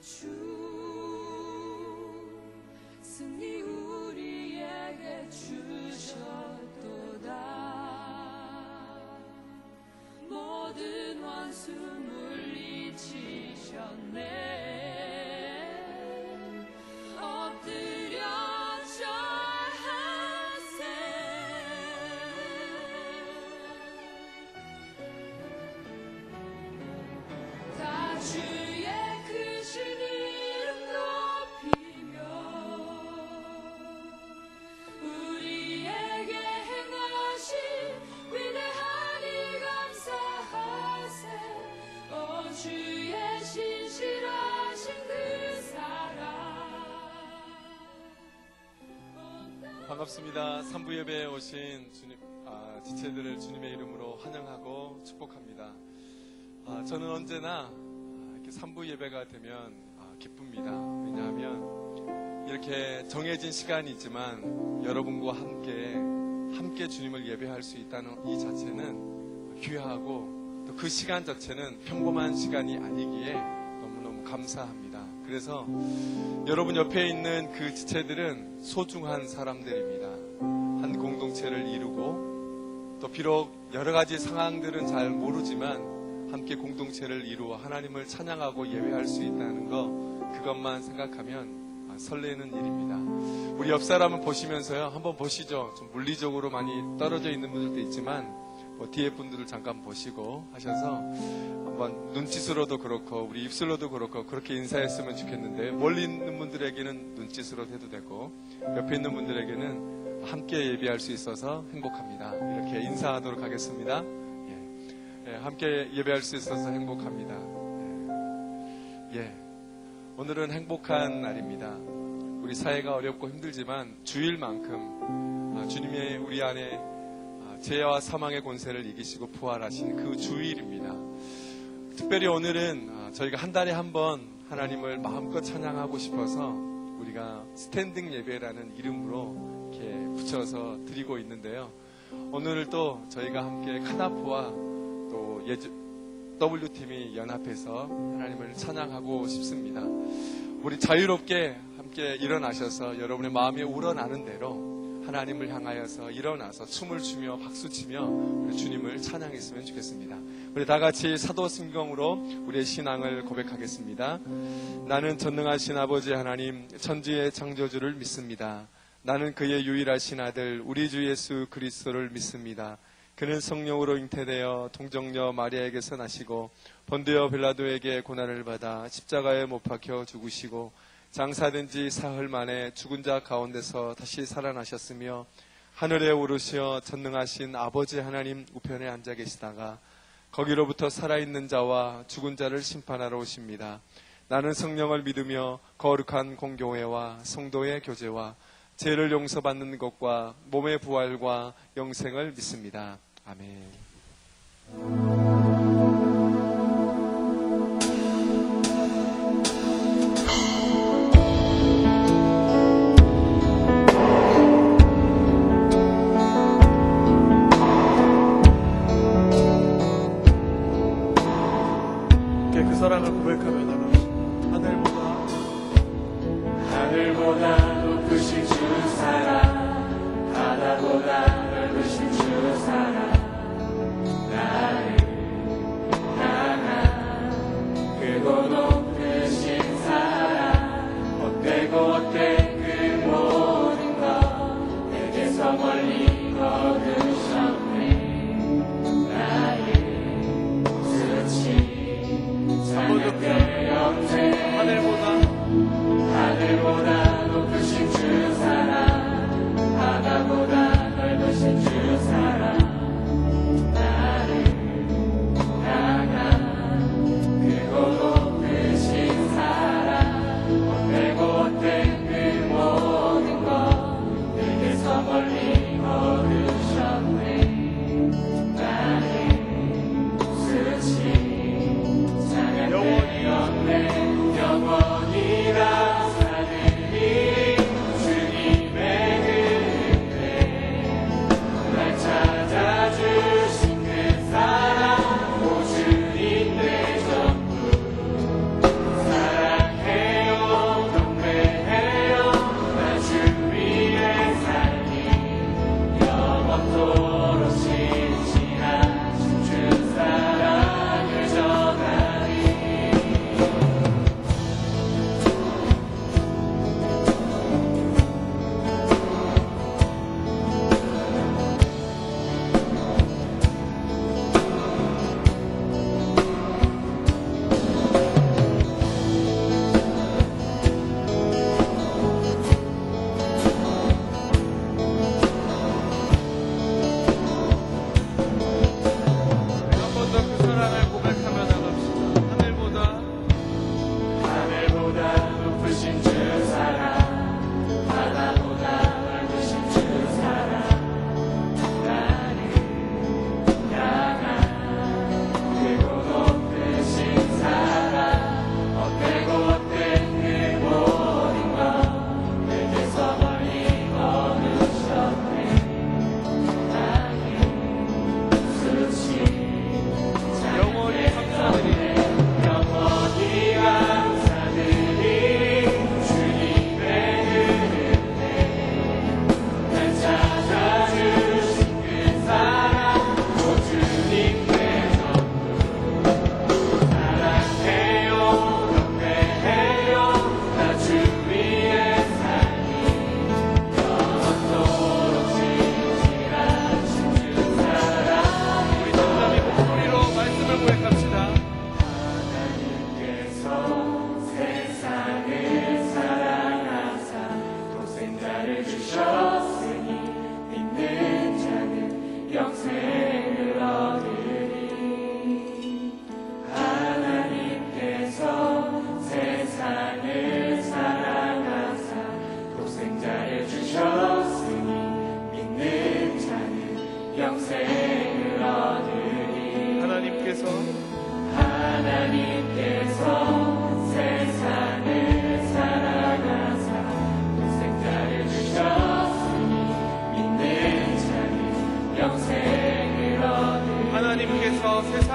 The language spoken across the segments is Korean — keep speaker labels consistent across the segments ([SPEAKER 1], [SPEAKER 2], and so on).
[SPEAKER 1] 주 승리 우리에게 주셨도다. 모든 원수 물리치셨네. 엎드려 절하세. 다 주의 크신 이름 높이며 우리에게 행하신 위대하니 감사하세. 오 주의 신실하신 그 사랑.
[SPEAKER 2] 반갑습니다. 3부 예배에 오신 주님, 지체들을 주님의 이름으로 환영하고 축복합니다. 저는 언제나 이렇게 3부 예배가 되면 기쁩니다. 왜냐하면 이렇게 정해진 시간이지만 여러분과 함께 주님을 예배할 수 있다는 이 자체는 귀하고 또 그 시간 자체는 평범한 시간이 아니기에 너무너무 감사합니다. 그래서 여러분 옆에 있는 그 지체들은 소중한 사람들입니다. 한 공동체를 이루고 또 비록 여러 가지 상황들은 잘 모르지만 함께 공동체를 이루어 하나님을 찬양하고 예배할 수 있다는 그것만 생각하면 설레는 일입니다. 우리 옆 사람을 보시면서요, 한번 보시죠. 좀 물리적으로 많이 떨어져 있는 분들도 있지만 뒤에 분들을 잠깐 보시고 하셔서 한번 눈짓으로도 그렇고 우리 입술로도 그렇고 그렇게 인사했으면 좋겠는데, 멀리 있는 분들에게는 눈짓으로 해도 되고 옆에 있는 분들에게는 함께 예배할 수 있어서 행복합니다. 이렇게 인사하도록 하겠습니다. 함께 예배할 수 있어서 행복합니다. 오늘은 행복한 날입니다. 우리 사회가 어렵고 힘들지만 주일만큼 주님의 우리 안에 죄와 사망의 권세를 이기시고 부활하신 그 주일입니다. 특별히 오늘은 저희가 한 달에 한 번 하나님을 마음껏 찬양하고 싶어서 우리가 스탠딩 예배라는 이름으로 이렇게 붙여서 드리고 있는데요. 오늘 또 저희가 함께 카나프와 또 W팀이 연합해서 하나님을 찬양하고 싶습니다. 우리 자유롭게 함께 일어나셔서 여러분의 마음이 우러나는 대로 하나님을 향하여서 일어나서 춤을 추며 박수치며 우리 주님을 찬양했으면 좋겠습니다. 우리 다 같이 사도신경으로 우리의 신앙을 고백하겠습니다. 나는 전능하신 아버지 하나님 천지의 창조주를 믿습니다. 나는 그의 유일하신 아들 우리 주 예수 그리스도를 믿습니다. 그는 성령으로 잉태되어 동정녀 마리아에게서 나시고 본디오 빌라도에게 고난을 받아 십자가에 못 박혀 죽으시고 장사된 지 사흘 만에 죽은 자 가운데서 다시 살아나셨으며 하늘에 오르시어 전능하신 아버지 하나님 우편에 앉아 계시다가 거기로부터 살아있는 자와 죽은 자를 심판하러 오십니다. 나는 성령을 믿으며 거룩한 공교회와 성도의 교제와 죄를 용서받는 것과 몸의 부활과 영생을 믿습니다. 아멘.
[SPEAKER 3] 그 사랑을 고백하며 나갑시다.
[SPEAKER 1] 하늘보다 높으신 주 사랑, 바다보다 넓으신 주 사랑, 나를 향한 크고 높으신 사랑, 헛되고 헛된 그 모든 것 내게서 멀리 거두셨네. 나의 수치 찬양될 영생, 하늘보다 높으신 주 사랑, 바다보다 넓으신 주 사랑, 나를 향한 크고 높으신 사랑, 헛되고 헛된 그 모든 것 내게서 멀리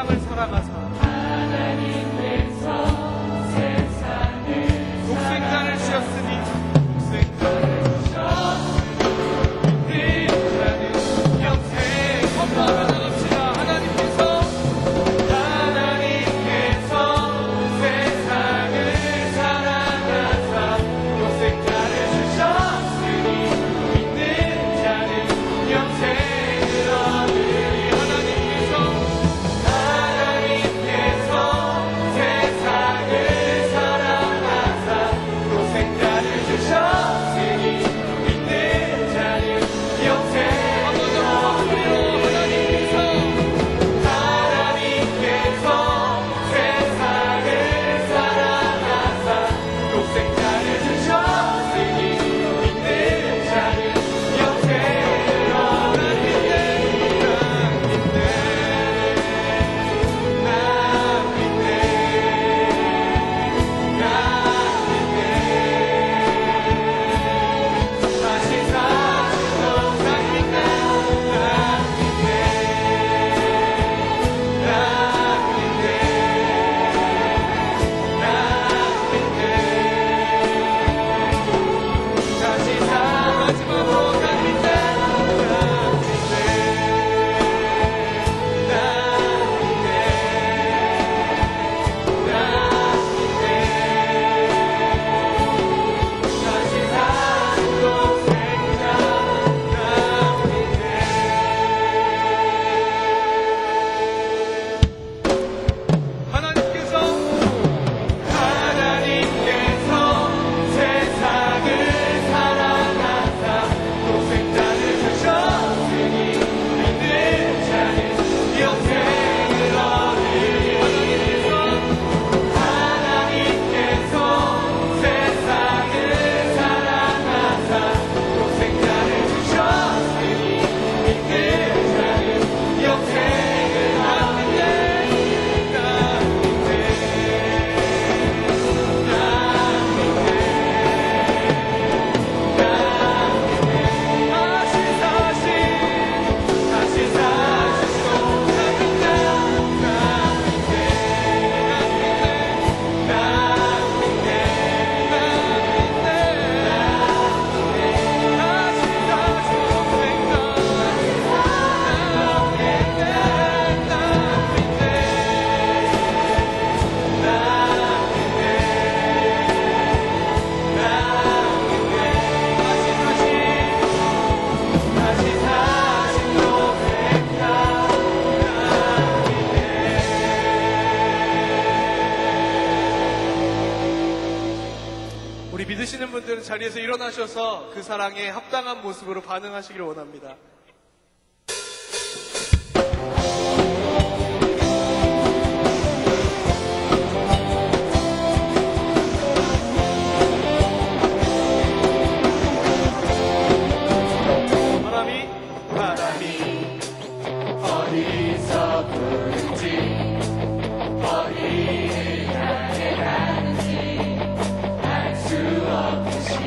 [SPEAKER 3] 세상을 사랑하사
[SPEAKER 1] 하나님께서 세상을
[SPEAKER 3] 독생자를 주셨으니 우리 믿으시는 분들은 자리에서 일어나셔서 그 사랑에 합당한 모습으로 반응하시기를 원합니다. 바람이
[SPEAKER 1] 어디서 부는지 어디를 향해 가는지 알 수 없듯이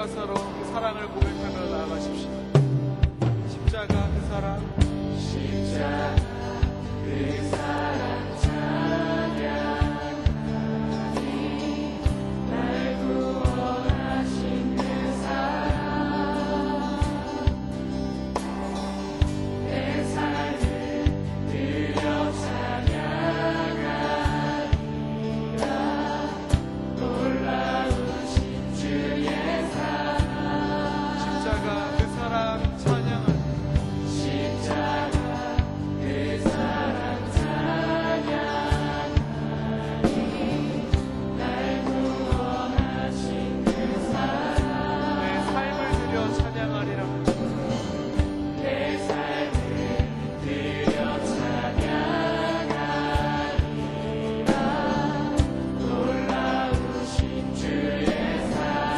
[SPEAKER 3] 가사로 그 사랑을 고백하며 나아가십시오. 십자가 그 사랑,
[SPEAKER 1] 십자가 그 사랑 찬양하니 날 구원하신 그 사랑 내 삶을 드려 찬양하리라 놀라우신 주의 사랑
[SPEAKER 3] 십자가 그 사랑 찬양하니
[SPEAKER 1] 십자가 그 사랑 찬양하니 날 구원하신 그 사랑
[SPEAKER 3] 내 삶을 드려 찬양하리라.
[SPEAKER 1] 내 삶을 드려 찬양하리라 놀라우신 주의 사랑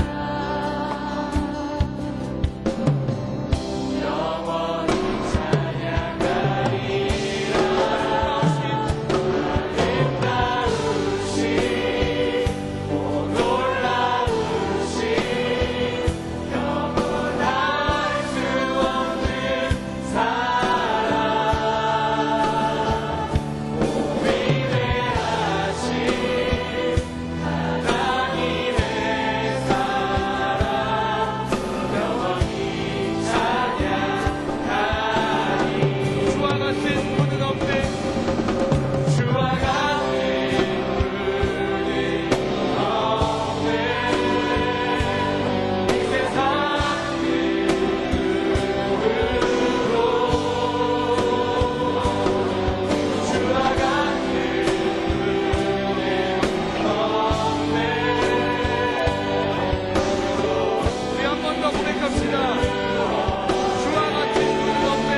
[SPEAKER 1] 영원히 찬양하리라 아름다우신 오 놀라우신 영원할 수 없는 사랑 오 위대하신 하나님의 사랑 영원히 찬양하리
[SPEAKER 3] 주와 같은 분은 없네.
[SPEAKER 1] 주와 같은 분은 없네 이 세상 주와 같은 분은 없네
[SPEAKER 3] 우리 한 번 더 고백합시다. 주와 같은 분은 없네.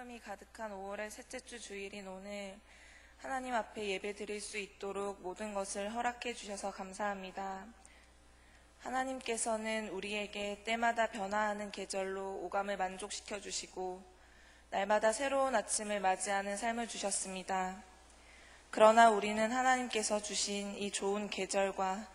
[SPEAKER 4] 푸름이 가득한 5월의 셋째 주 주일인 오늘 하나님 앞에 예배 드릴 수 있도록 모든 것을 허락해 주셔서 감사합니다. 하나님께서는 우리에게 때마다 변화하는 계절로 오감을 만족시켜 주시고 날마다 새로운 아침을 맞이하는 삶을 주셨습니다. 그러나 우리는 하나님께서 주신 이 좋은 계절과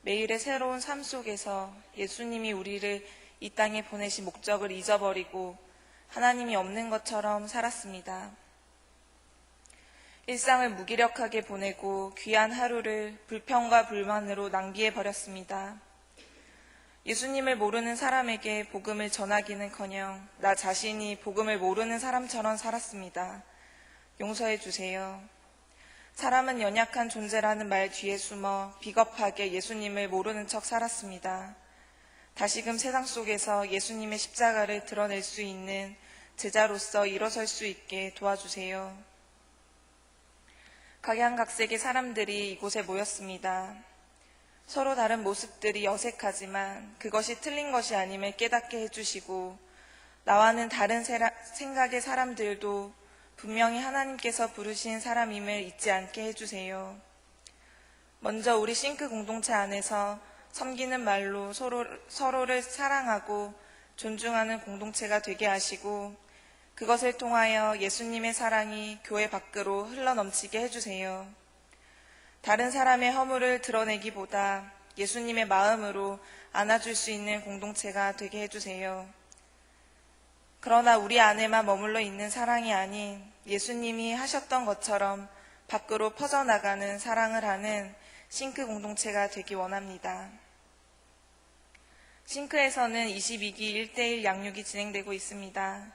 [SPEAKER 4] 매일의 새로운 삶 속에서 예수님이 우리를 이 땅에 보내신 목적을 잊어버리고 하나님이 없는 것처럼 살았습니다. 일상을 무기력하게 보내고 귀한 하루를 불평과 불만으로 낭비해 버렸습니다. 예수님을 모르는 사람에게 복음을 전하기는커녕 나 자신이 복음을 모르는 사람처럼 살았습니다. 용서해 주세요. 사람은 연약한 존재라는 말 뒤에 숨어 비겁하게 예수님을 모르는 척 살았습니다. 다시금 세상 속에서 예수님의 십자가를 드러낼 수 있는 제자로서 일어설 수 있게 도와주세요. 각양각색의 사람들이 이곳에 모였습니다. 서로 다른 모습들이 어색하지만 그것이 틀린 것이 아님을 깨닫게 해주시고 나와는 다른 생각의 사람들도 분명히 하나님께서 부르신 사람임을 잊지 않게 해주세요. 먼저 우리 싱크 공동체 안에서 섬기는 말로 서로를 사랑하고 존중하는 공동체가 되게 하시고 그것을 통하여 예수님의 사랑이 교회 밖으로 흘러넘치게 해주세요. 다른 사람의 허물을 드러내기보다 예수님의 마음으로 안아줄 수 있는 공동체가 되게 해주세요. 그러나 우리 안에만 머물러 있는 사랑이 아닌 예수님이 하셨던 것처럼 밖으로 퍼져나가는 사랑을 하는 싱크 공동체가 되기 원합니다. 싱크에서는 22기 1:1 양육이 진행되고 있습니다.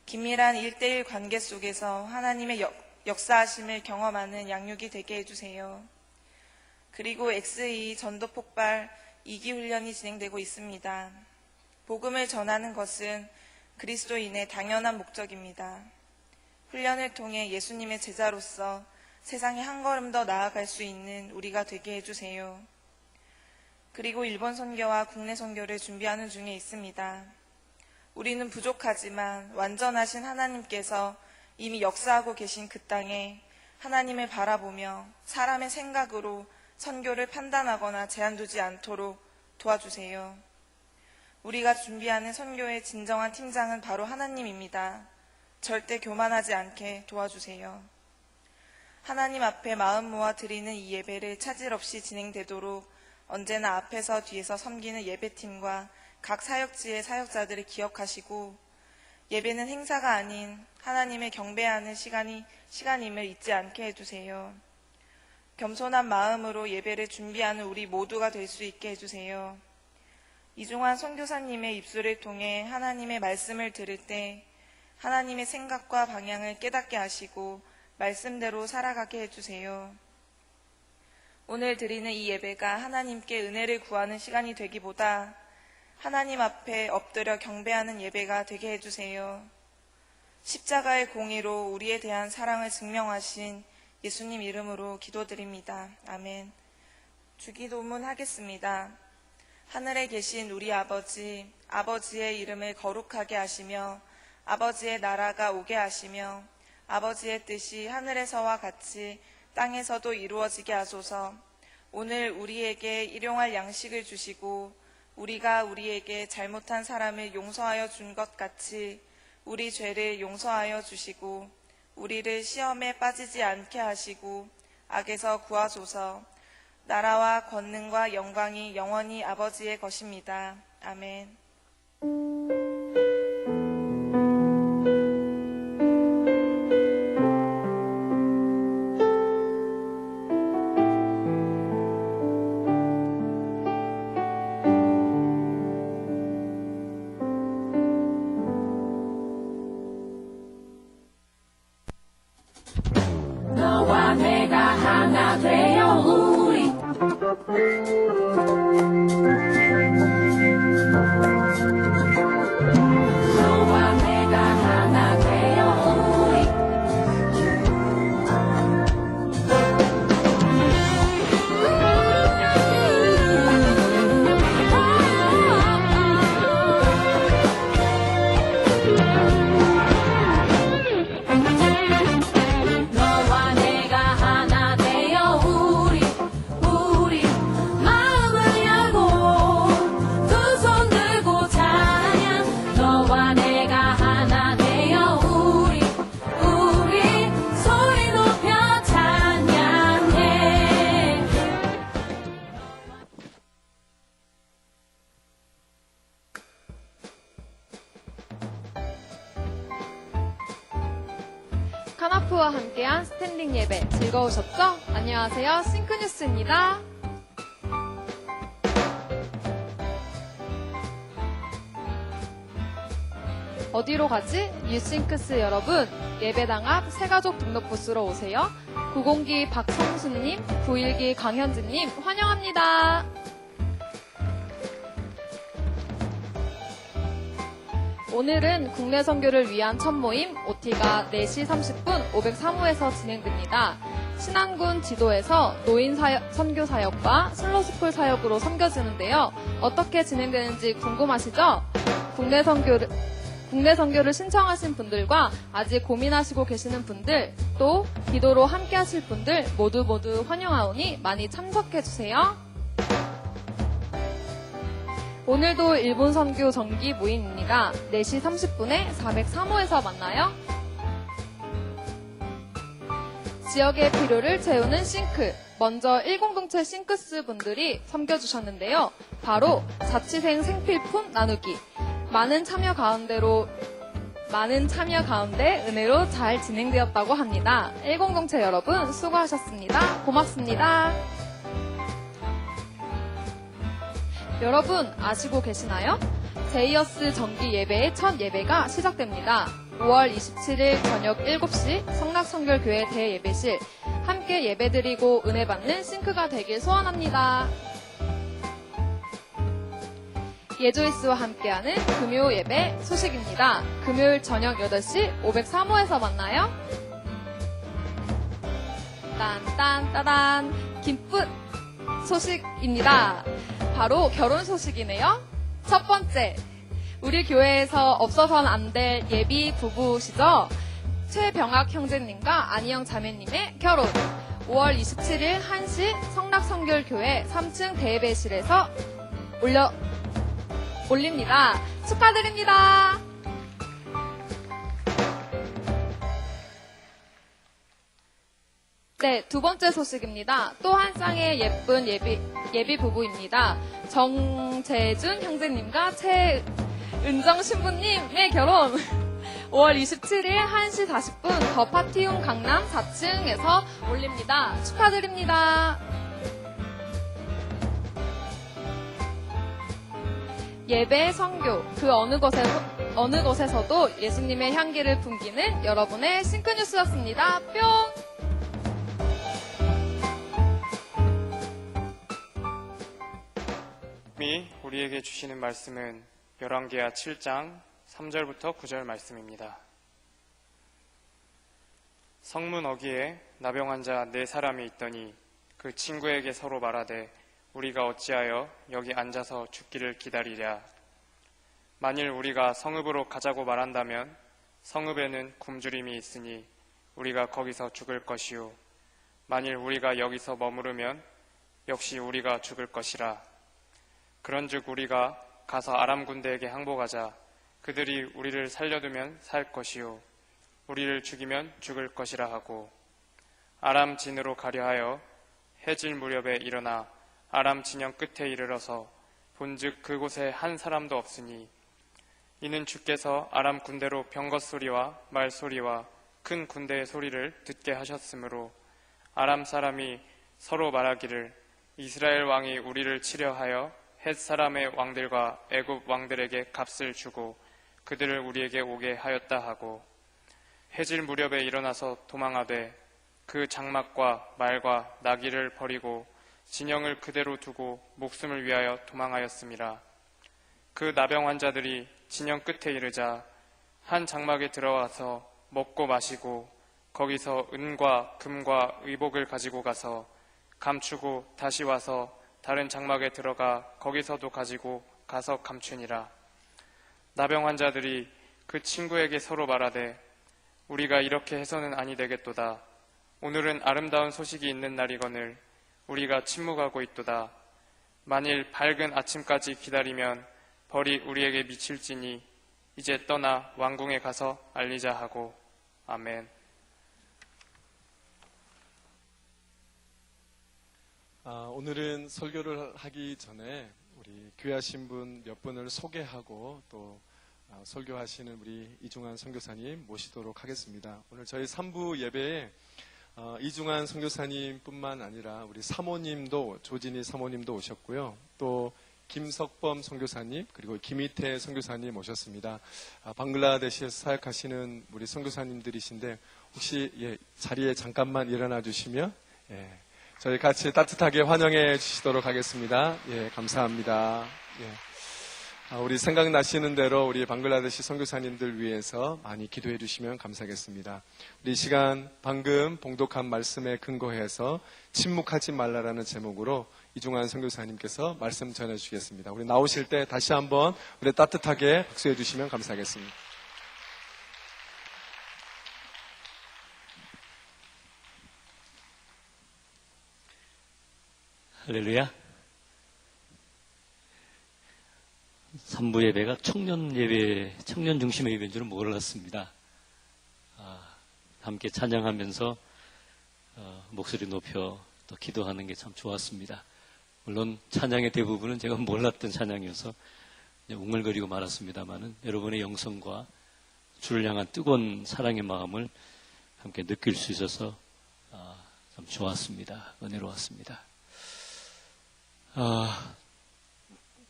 [SPEAKER 4] 긴밀한 1:1 관계 속에서 하나님의 역사하심을 경험하는 양육이 되게 해주세요. 그리고 XE 전도폭발 2기 훈련이 진행되고 있습니다. 복음을 전하는 것은 그리스도인의 당연한 목적입니다. 훈련을 통해 예수님의 제자로서 세상에 한 걸음 더 나아갈 수 있는 우리가 되게 해주세요. 그리고 일본 선교와 국내 선교를 준비하는 중에 있습니다. 우리는 부족하지만 완전하신 하나님께서 이미 역사하고 계신 그 땅에 하나님을 바라보며 사람의 생각으로 선교를 판단하거나 제한 두지 않도록 도와주세요. 우리가 준비하는 선교의 진정한 팀장은 바로 하나님입니다. 절대 교만하지 않게 도와주세요. 하나님 앞에 마음 모아 드리는 이 예배를 차질 없이 진행되도록 언제나 앞에서 뒤에서 섬기는 예배팀과 각 사역지의 사역자들을 기억하시고 예배는 행사가 아닌 하나님을 경배하는 시간임을 잊지 않게 해주세요. 겸손한 마음으로 예배를 준비하는 우리 모두가 될 수 있게 해주세요. 이중환 선교사님의 입술을 통해 하나님의 말씀을 들을 때 하나님의 생각과 방향을 깨닫게 하시고 말씀대로 살아가게 해주세요. 오늘 드리는 이 예배가 하나님께 은혜를 구하는 시간이 되기보다 하나님 앞에 엎드려 경배하는 예배가 되게 해주세요. 십자가의 공의로 우리에 대한 사랑을 증명하신 예수님 이름으로 기도드립니다. 아멘. 주기도문 하겠습니다. 하늘에 계신 우리 아버지, 아버지의 이름을 거룩하게 하시며 아버지의 나라가 오게 하시며 아버지의 뜻이 하늘에서와 같이 땅에서도 이루어지게 하소서. 오늘 우리에게 일용할 양식을 주시고 우리가 우리에게 잘못한 사람을 용서하여 준 것 같이 우리 죄를 용서하여 주시고 우리를 시험에 빠지지 않게 하시고 악에서 구하소서. 나라와 권능과 영광이 영원히 아버지의 것입니다. 아멘.
[SPEAKER 5] 너와 내가 하나 되어 우리 너와 내가 하나 되어 우리
[SPEAKER 6] 카나프와 함께한 스탠딩 예배 즐거우셨죠? 안녕하세요. 싱크뉴스입니다. 어디로 가지? 뉴싱크스 여러분, 예배당 앞 새가족 등록 부스로 오세요. 902 박성수님, 912 강현진님 환영합니다. 오늘은 국내 선교를 위한 첫 모임 OT가 4시 30분 503호에서 진행됩니다. 신안군 지도에서 노인 선교 사역과 슬로스쿨 사역으로 섬겨지는데요. 어떻게 진행되는지 궁금하시죠? 국내 선교를 신청하신 분들과 아직 고민하시고 계시는 분들, 또 기도로 함께 하실 분들 모두 환영하오니 많이 참석해주세요. 오늘도 일본 선교 정기 모임입니다. 4시 30분에 403호에서 만나요. 지역의 필요를 채우는 싱크. 먼저 10동체 싱크스 분들이 섬겨주셨는데요. 바로 자취생 생필품 나누기. 많은 참여 가운데 은혜로 잘 진행되었다고 합니다. 10동체 여러분 수고하셨습니다. 고맙습니다. 여러분 아시고 계시나요? 제이어스 정기 예배의 첫 예배가 시작됩니다. 5월 27일 저녁 7시 성락성결교회 대예배실 함께 예배드리고 은혜 받는 싱크가 되길 소원합니다. 예조이스와 함께하는 금요 예배 소식입니다. 금요일 저녁 8시 503호에서 만나요. 딴딴따단 기쁜 소식입니다. 바로 결혼 소식이네요. 첫 번째, 우리 교회에서 없어서는 안 될 예비 부부시죠. 최병학 형제님과 안희영 자매님의 결혼. 5월 27일 1시 성락성결교회 3층 대예배실에서 올립니다. 축하드립니다. 네, 두 번째 소식입니다. 또 한 쌍의 예쁜 예비 부부입니다. 정재준 형제님과 최은정 신부님의 결혼. 5월 27일 1시 40분 더 파티룸 강남 4층에서 올립니다. 축하드립니다. 예배, 선교, 그 어느 곳에서도 예수님의 향기를 풍기는 여러분의 싱크뉴스였습니다. 뿅!
[SPEAKER 7] 우리에게 주시는 말씀은 열왕기하 7장 3절부터 9절 말씀입니다. 성문 어귀에 나병 환자 4사람이 있더니 그 친구에게 서로 말하되 우리가 어찌하여 여기 앉아서 죽기를 기다리랴. 만일 우리가 성읍으로 가자고 말한다면 성읍에는 굶주림이 있으니 우리가 거기서 죽을 것이요. 만일 우리가 여기서 머무르면 역시 우리가 죽을 것이라. 그런즉 우리가 가서 아람 군대에게 항복하자. 그들이 우리를 살려두면 살 것이요 우리를 죽이면 죽을 것이라 하고 아람 진으로 가려 하여 해질 무렵에 일어나 아람 진영 끝에 이르러서 본즉 그곳에 한 사람도 없으니 이는 주께서 아람 군대로 병거 소리와 말 소리와 큰 군대의 소리를 듣게 하셨으므로 아람 사람이 서로 말하기를 이스라엘 왕이 우리를 치려 하여 헷 사람의 왕들과 애굽 왕들에게 값을 주고 그들을 우리에게 오게 하였다 하고 해질 무렵에 일어나서 도망하되 그 장막과 말과 나귀를 버리고 진영을 그대로 두고 목숨을 위하여 도망하였음이라. 그 나병 환자들이 진영 끝에 이르자 한 장막에 들어와서 먹고 마시고 거기서 은과 금과 의복을 가지고 가서 감추고 다시 와서 다른 장막에 들어가 거기서도 가지고 가서 감추니라. 나병 환자들이 그 친구에게 서로 말하되 우리가 이렇게 해서는 아니 되겠도다. 오늘은 아름다운 소식이 있는 날이거늘 우리가 침묵하고 있도다. 만일 밝은 아침까지 기다리면 벌이 우리에게 미칠지니 이제 떠나 왕궁에 가서 알리자 하고. 아멘.
[SPEAKER 2] 오늘은 설교를 하기 전에 우리 귀하신 분 몇 분을 소개하고 또 설교하시는 우리 이중환 선교사님 모시도록 하겠습니다. 오늘 저희 3부 예배에 이중환 선교사님뿐만 아니라 우리 사모님도, 조진희 사모님도 오셨고요. 또 김석범 선교사님, 그리고 김희태 선교사님 오셨습니다. 방글라데시에서 사역하시는 우리 선교사님들이신데 혹시 자리에 잠깐만 일어나 주시면 저희 같이 따뜻하게 환영해 주시도록 하겠습니다. 감사합니다. 우리 생각나시는 대로 우리 방글라데시 선교사님들 위해서 많이 기도해 주시면 감사하겠습니다. 우리 이 시간 방금 봉독한 말씀에 근거해서 침묵하지 말라라는 제목으로 이중환 선교사님께서 말씀 전해 주시겠습니다. 우리 나오실 때 다시 한번 우리 따뜻하게 박수해 주시면 감사하겠습니다.
[SPEAKER 8] 할렐루야. 3부 예배가 청년 예배, 청년 중심의 예배인 줄은 몰랐습니다. 함께 찬양하면서 목소리 높여 또 기도하는 게 참 좋았습니다. 물론 찬양의 대부분은 제가 몰랐던 찬양이어서 웅얼거리고 말았습니다만은 여러분의 영성과 주를 향한 뜨거운 사랑의 마음을 함께 느낄 수 있어서 참 좋았습니다. 은혜로웠습니다.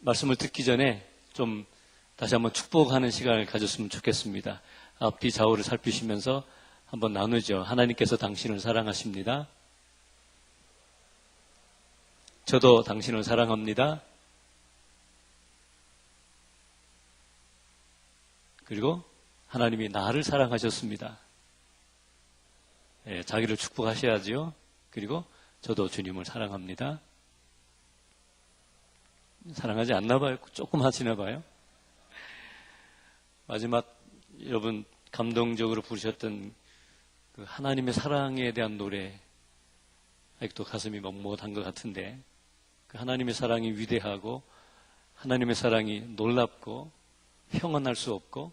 [SPEAKER 8] 말씀을 듣기 전에 좀 다시 한번 축복하는 시간을 가졌으면 좋겠습니다. 앞뒤 좌우를 살피시면서 한번 나누죠. 하나님께서 당신을 사랑하십니다. 저도 당신을 사랑합니다. 그리고 하나님이 나를 사랑하셨습니다. 자기를 축복하셔야죠. 그리고 저도 주님을 사랑합니다. 사랑하지 않나 봐요. 조금 하시나 봐요. 마지막 여러분 감동적으로 부르셨던 그 하나님의 사랑에 대한 노래, 아직도 가슴이 먹먹한 것 같은데, 그 하나님의 사랑이 위대하고 하나님의 사랑이 놀랍고 평안할 수 없고,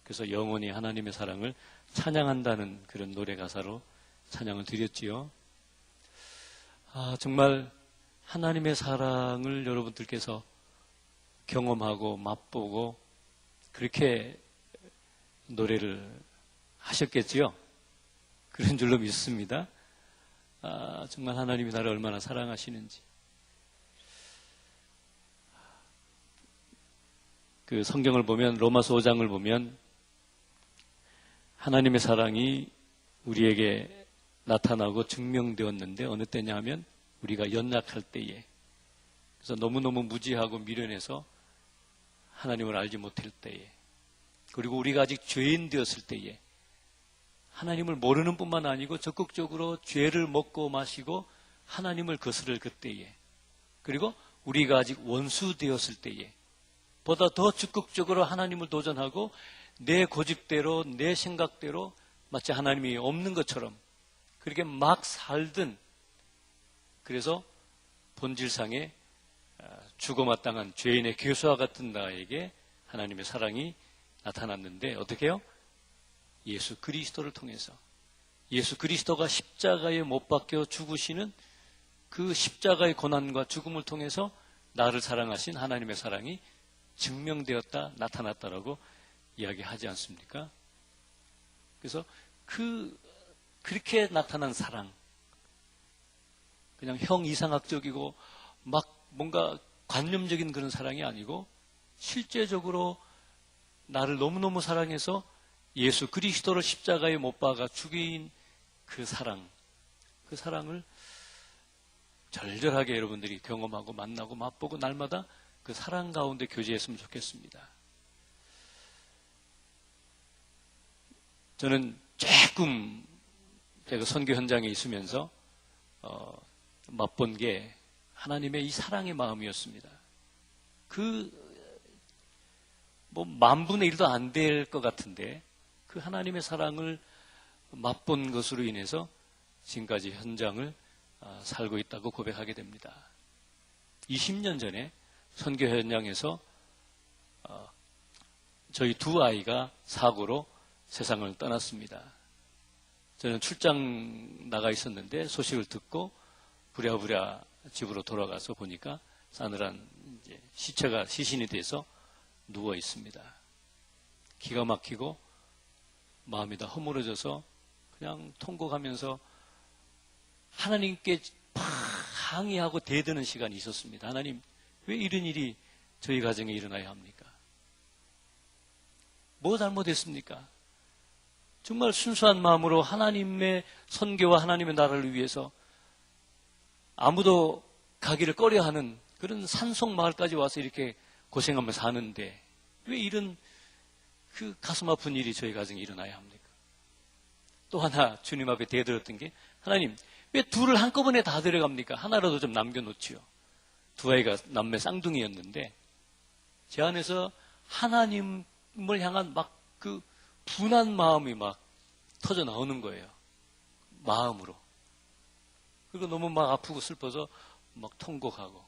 [SPEAKER 8] 그래서 영원히 하나님의 사랑을 찬양한다는 그런 노래 가사로 찬양을 드렸지요. 정말 하나님의 사랑을 여러분들께서 경험하고 맛보고 그렇게 노래를 하셨겠지요. 그런 줄로 믿습니다. 정말 하나님이 나를 얼마나 사랑하시는지. 그 성경을 보면, 로마서 5장을 보면 하나님의 사랑이 우리에게 나타나고 증명되었는데 어느 때냐 하면 우리가 연약할 때에, 그래서 너무너무 무지하고 미련해서 하나님을 알지 못할 때에, 그리고 우리가 아직 죄인 되었을 때에, 하나님을 모르는 뿐만 아니고 적극적으로 죄를 먹고 마시고 하나님을 거스를 그때에, 그리고 우리가 아직 원수 되었을 때에 보다 더 적극적으로 하나님을 도전하고 내 고집대로 내 생각대로 마치 하나님이 없는 것처럼 그렇게 막 살던, 그래서 본질상에 죽어마땅한 죄인의 괴수와 같은 나에게 하나님의 사랑이 나타났는데 어떻게 해요? 예수 그리스도를 통해서, 예수 그리스도가 십자가에 못 박혀 죽으시는 그 십자가의 고난과 죽음을 통해서 나를 사랑하신 하나님의 사랑이 증명되었다, 나타났다라고 이야기하지 않습니까? 그래서 그렇게 나타난 사랑, 그냥 형 이상학적이고 막 뭔가 관념적인 그런 사랑이 아니고 실제적으로 나를 너무너무 사랑해서 예수 그리스도를 십자가에 못 박아 죽인 그 사랑, 그 사랑을 절절하게 여러분들이 경험하고 만나고 맛보고 날마다 그 사랑 가운데 교제했으면 좋겠습니다. 저는 조금 제가 선교 현장에 있으면서 맛본 게 하나님의 이 사랑의 마음이었습니다. 뭐 10,000분의 1도 안 될 것 같은데 그 하나님의 사랑을 맛본 것으로 인해서 지금까지 현장을 살고 있다고 고백하게 됩니다. 20년 전에 선교 현장에서 저희 두 아이가 사고로 세상을 떠났습니다. 저는 출장 나가 있었는데 소식을 듣고 부랴부랴 집으로 돌아가서 보니까 싸늘한 시체가 시신이 돼서 누워 있습니다. 기가 막히고 마음이 다 허물어져서 그냥 통곡하면서 하나님께 항의하고 대드는 시간이 있었습니다. 하나님, 왜 이런 일이 저희 가정에 일어나야 합니까? 뭐 잘못했습니까? 정말 순수한 마음으로 하나님의 선교와 하나님의 나라를 위해서 아무도 가기를 꺼려하는 그런 산속 마을까지 와서 이렇게 고생하면서 사는데 왜 이런 그 가슴 아픈 일이 저희 가정에 일어나야 합니까? 또 하나 주님 앞에 대들었던 게, 하나님, 왜 둘을 한꺼번에 다 데려갑니까? 하나라도 좀 남겨놓지요. 두 아이가 남매 쌍둥이였는데 제 안에서 하나님을 향한 막 그 분한 마음이 막 터져 나오는 거예요. 마음으로. 그리고 너무 막 아프고 슬퍼서 막 통곡하고,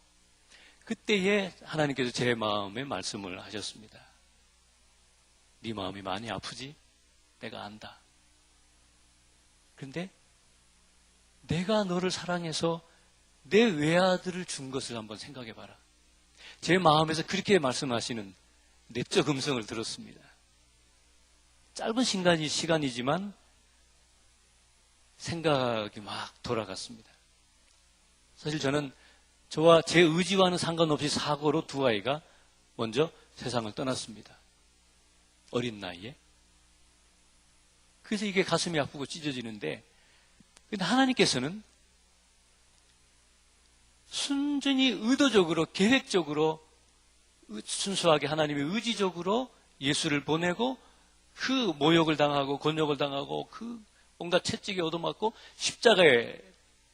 [SPEAKER 8] 그때에 하나님께서 제 마음에 말씀을 하셨습니다. 네 마음이 많이 아프지? 내가 안다. 그런데 내가 너를 사랑해서 내 외아들을 준 것을 한번 생각해 봐라. 제 마음에서 그렇게 말씀하시는 내적 음성을 들었습니다. 짧은 시간이지만 생각이 막 돌아갔습니다. 사실 저는 저와 제 의지와는 상관없이 사고로 두 아이가 먼저 세상을 떠났습니다. 어린 나이에. 그래서 이게 가슴이 아프고 찢어지는데, 근데 하나님께서는 순전히 의도적으로, 계획적으로, 순수하게 하나님의 의지적으로 예수를 보내고 그 모욕을 당하고 곤욕을 당하고 그 온갖 채찍에 얻어맞고 십자가에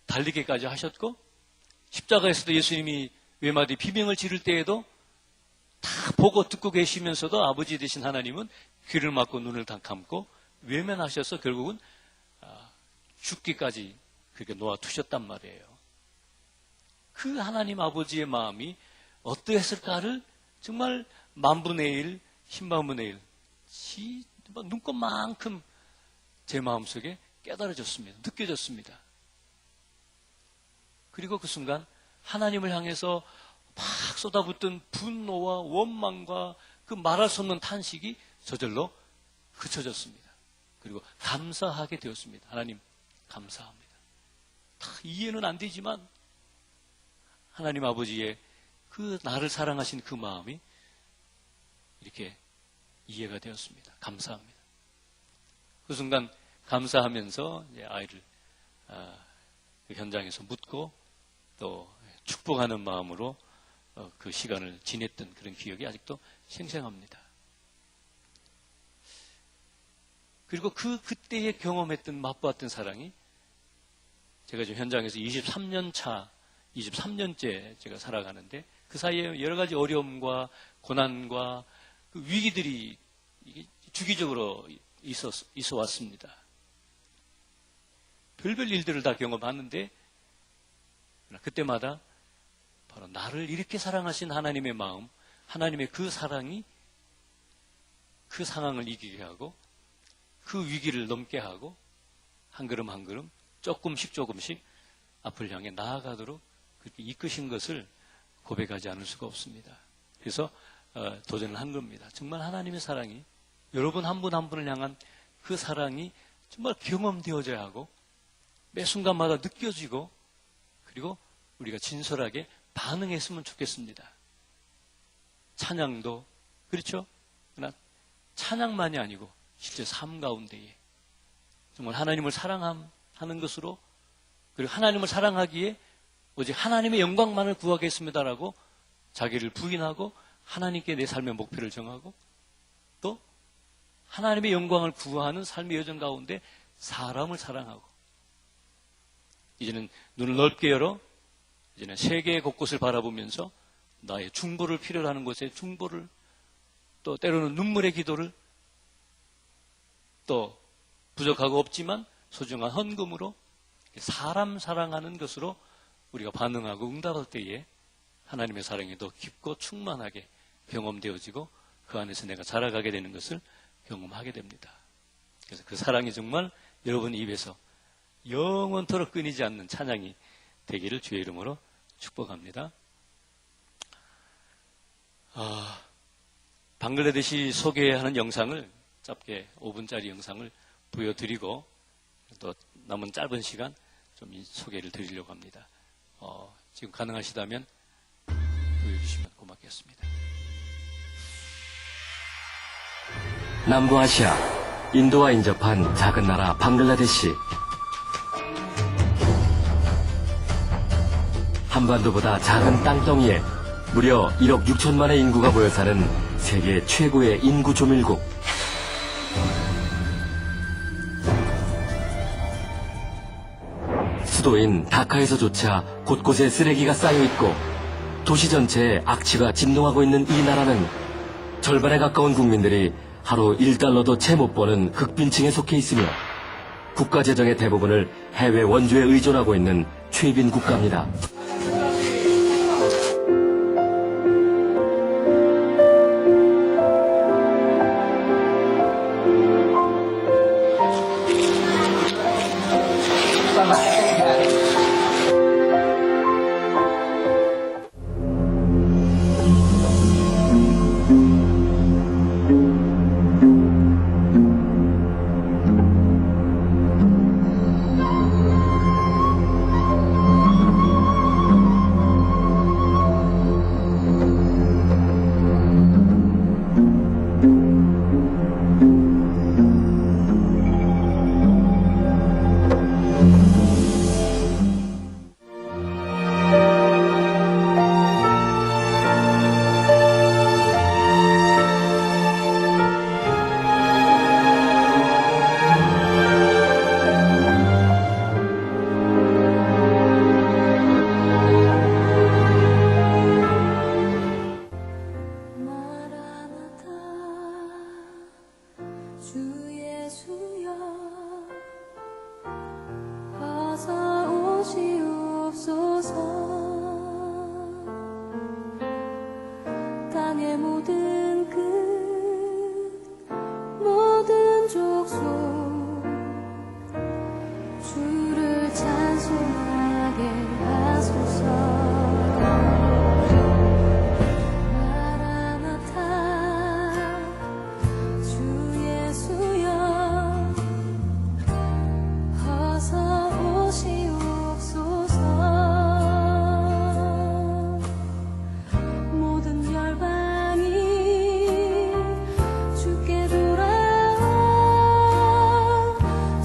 [SPEAKER 8] 달리기까지 하셨고, 십자가에서도 예수님이 외마디 비명을 지를 때에도 다 보고 듣고 계시면서도 아버지 되신 하나님은 귀를 막고 눈을 다 감고 외면하셔서 결국은 죽기까지 그렇게 놓아두셨단 말이에요. 그 하나님 아버지의 마음이 어떠했을까를 정말 만분의 일, 십만분의 일, 눈꽃만큼 제 마음속에 깨달아졌습니다. 느껴졌습니다. 그리고 그 순간 하나님을 향해서 막 쏟아붓던 분노와 원망과 그 말할 수 없는 탄식이 저절로 그쳐졌습니다. 그리고 감사하게 되었습니다. 하나님, 감사합니다. 다 이해는 안 되지만 하나님 아버지의 그 나를 사랑하신 그 마음이 이렇게 이해가 되었습니다. 감사합니다. 그 순간 감사하면서 이제 아이를 그 현장에서 묻고 또 축복하는 마음으로 그 시간을 지냈던 그런 기억이 아직도 생생합니다. 그리고 그때에 경험했던, 맛보았던 사랑이, 제가 지금 현장에서 23년째 제가 살아가는데 그 사이에 여러 가지 어려움과 고난과 그 위기들이 주기적으로 있어 왔습니다. 별별 일들을 다 경험하는데 그때마다 바로 나를 이렇게 사랑하신 하나님의 마음, 하나님의 그 사랑이 그 상황을 이기게 하고 그 위기를 넘게 하고 한 걸음 한 걸음 조금씩 앞을 향해 나아가도록 그렇게 이끄신 것을 고백하지 않을 수가 없습니다. 그래서 도전을 한 겁니다. 정말 하나님의 사랑이, 여러분 한 분 한 분을 향한 그 사랑이 정말 경험되어져야 하고 매 순간마다 느껴지고, 그리고 우리가 진솔하게 반응했으면 좋겠습니다. 찬양도 그렇죠? 그러나 찬양만이 아니고 실제 삶 가운데에 정말 하나님을 사랑하는 것으로, 그리고 하나님을 사랑하기에 오직 하나님의 영광만을 구하겠습니다라고 자기를 부인하고 하나님께 내 삶의 목표를 정하고 또 하나님의 영광을 구하는 삶의 여정 가운데 사람을 사랑하고, 이제는 눈을 넓게 열어 이제는 세계 곳곳을 바라보면서 나의 중보를 필요로 하는 곳에 중보를, 또 때로는 눈물의 기도를, 또 부족하고 없지만 소중한 헌금으로 사람 사랑하는 것으로 우리가 반응하고 응답할 때에 하나님의 사랑이 더 깊고 충만하게 경험되어지고 그 안에서 내가 자라가게 되는 것을 경험하게 됩니다. 그래서 그 사랑이 정말 여러분 입에서 영원토록 끊이지 않는 찬양이 되기를 주의 이름으로 축복합니다. 방글라데시 소개하는 영상을 짧게 5분짜리 영상을 보여드리고 또 남은 짧은 시간 좀 소개를 드리려고 합니다. 지금 가능하시다면 보여주시면 고맙겠습니다.
[SPEAKER 9] 남부아시아, 인도와 인접한 작은 나라 방글라데시. 한반도보다 작은 땅덩이에 무려 1억 6천만의 인구가 모여 사는 세계 최고의 인구 조밀국. 수도인 다카에서조차 곳곳에 쓰레기가 쌓여있고 도시 전체에 악취가 진동하고 있는 이 나라는 절반에 가까운 국민들이 하루 1달러도 채 못 버는 극빈층에 속해 있으며 국가 재정의 대부분을 해외 원조에 의존하고 있는 최빈 국가입니다.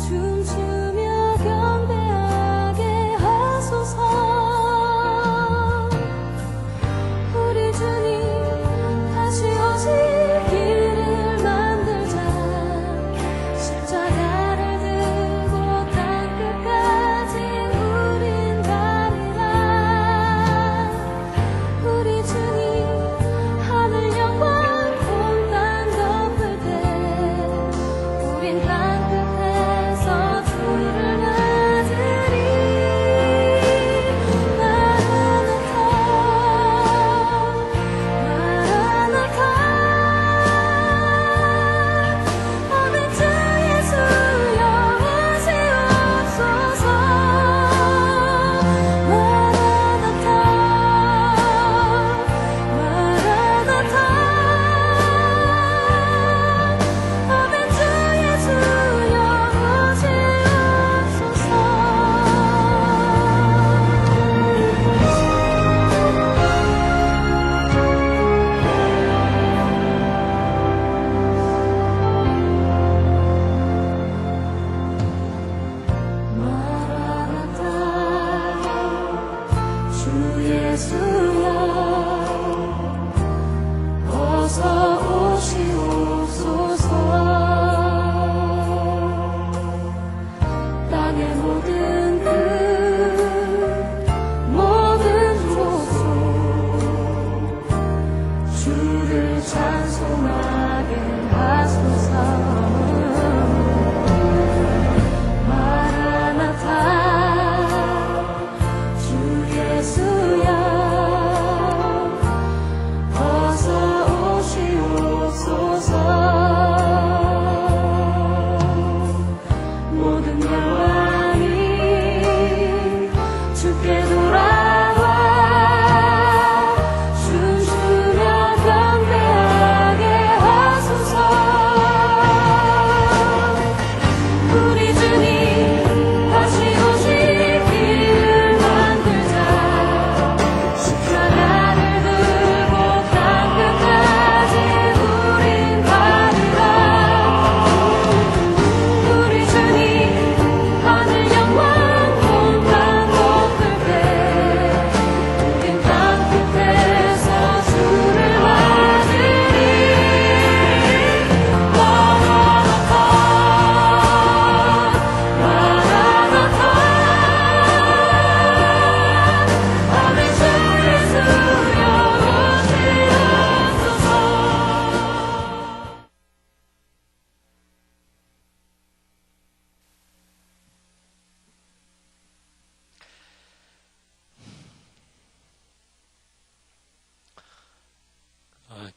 [SPEAKER 5] 춤추며 경배하게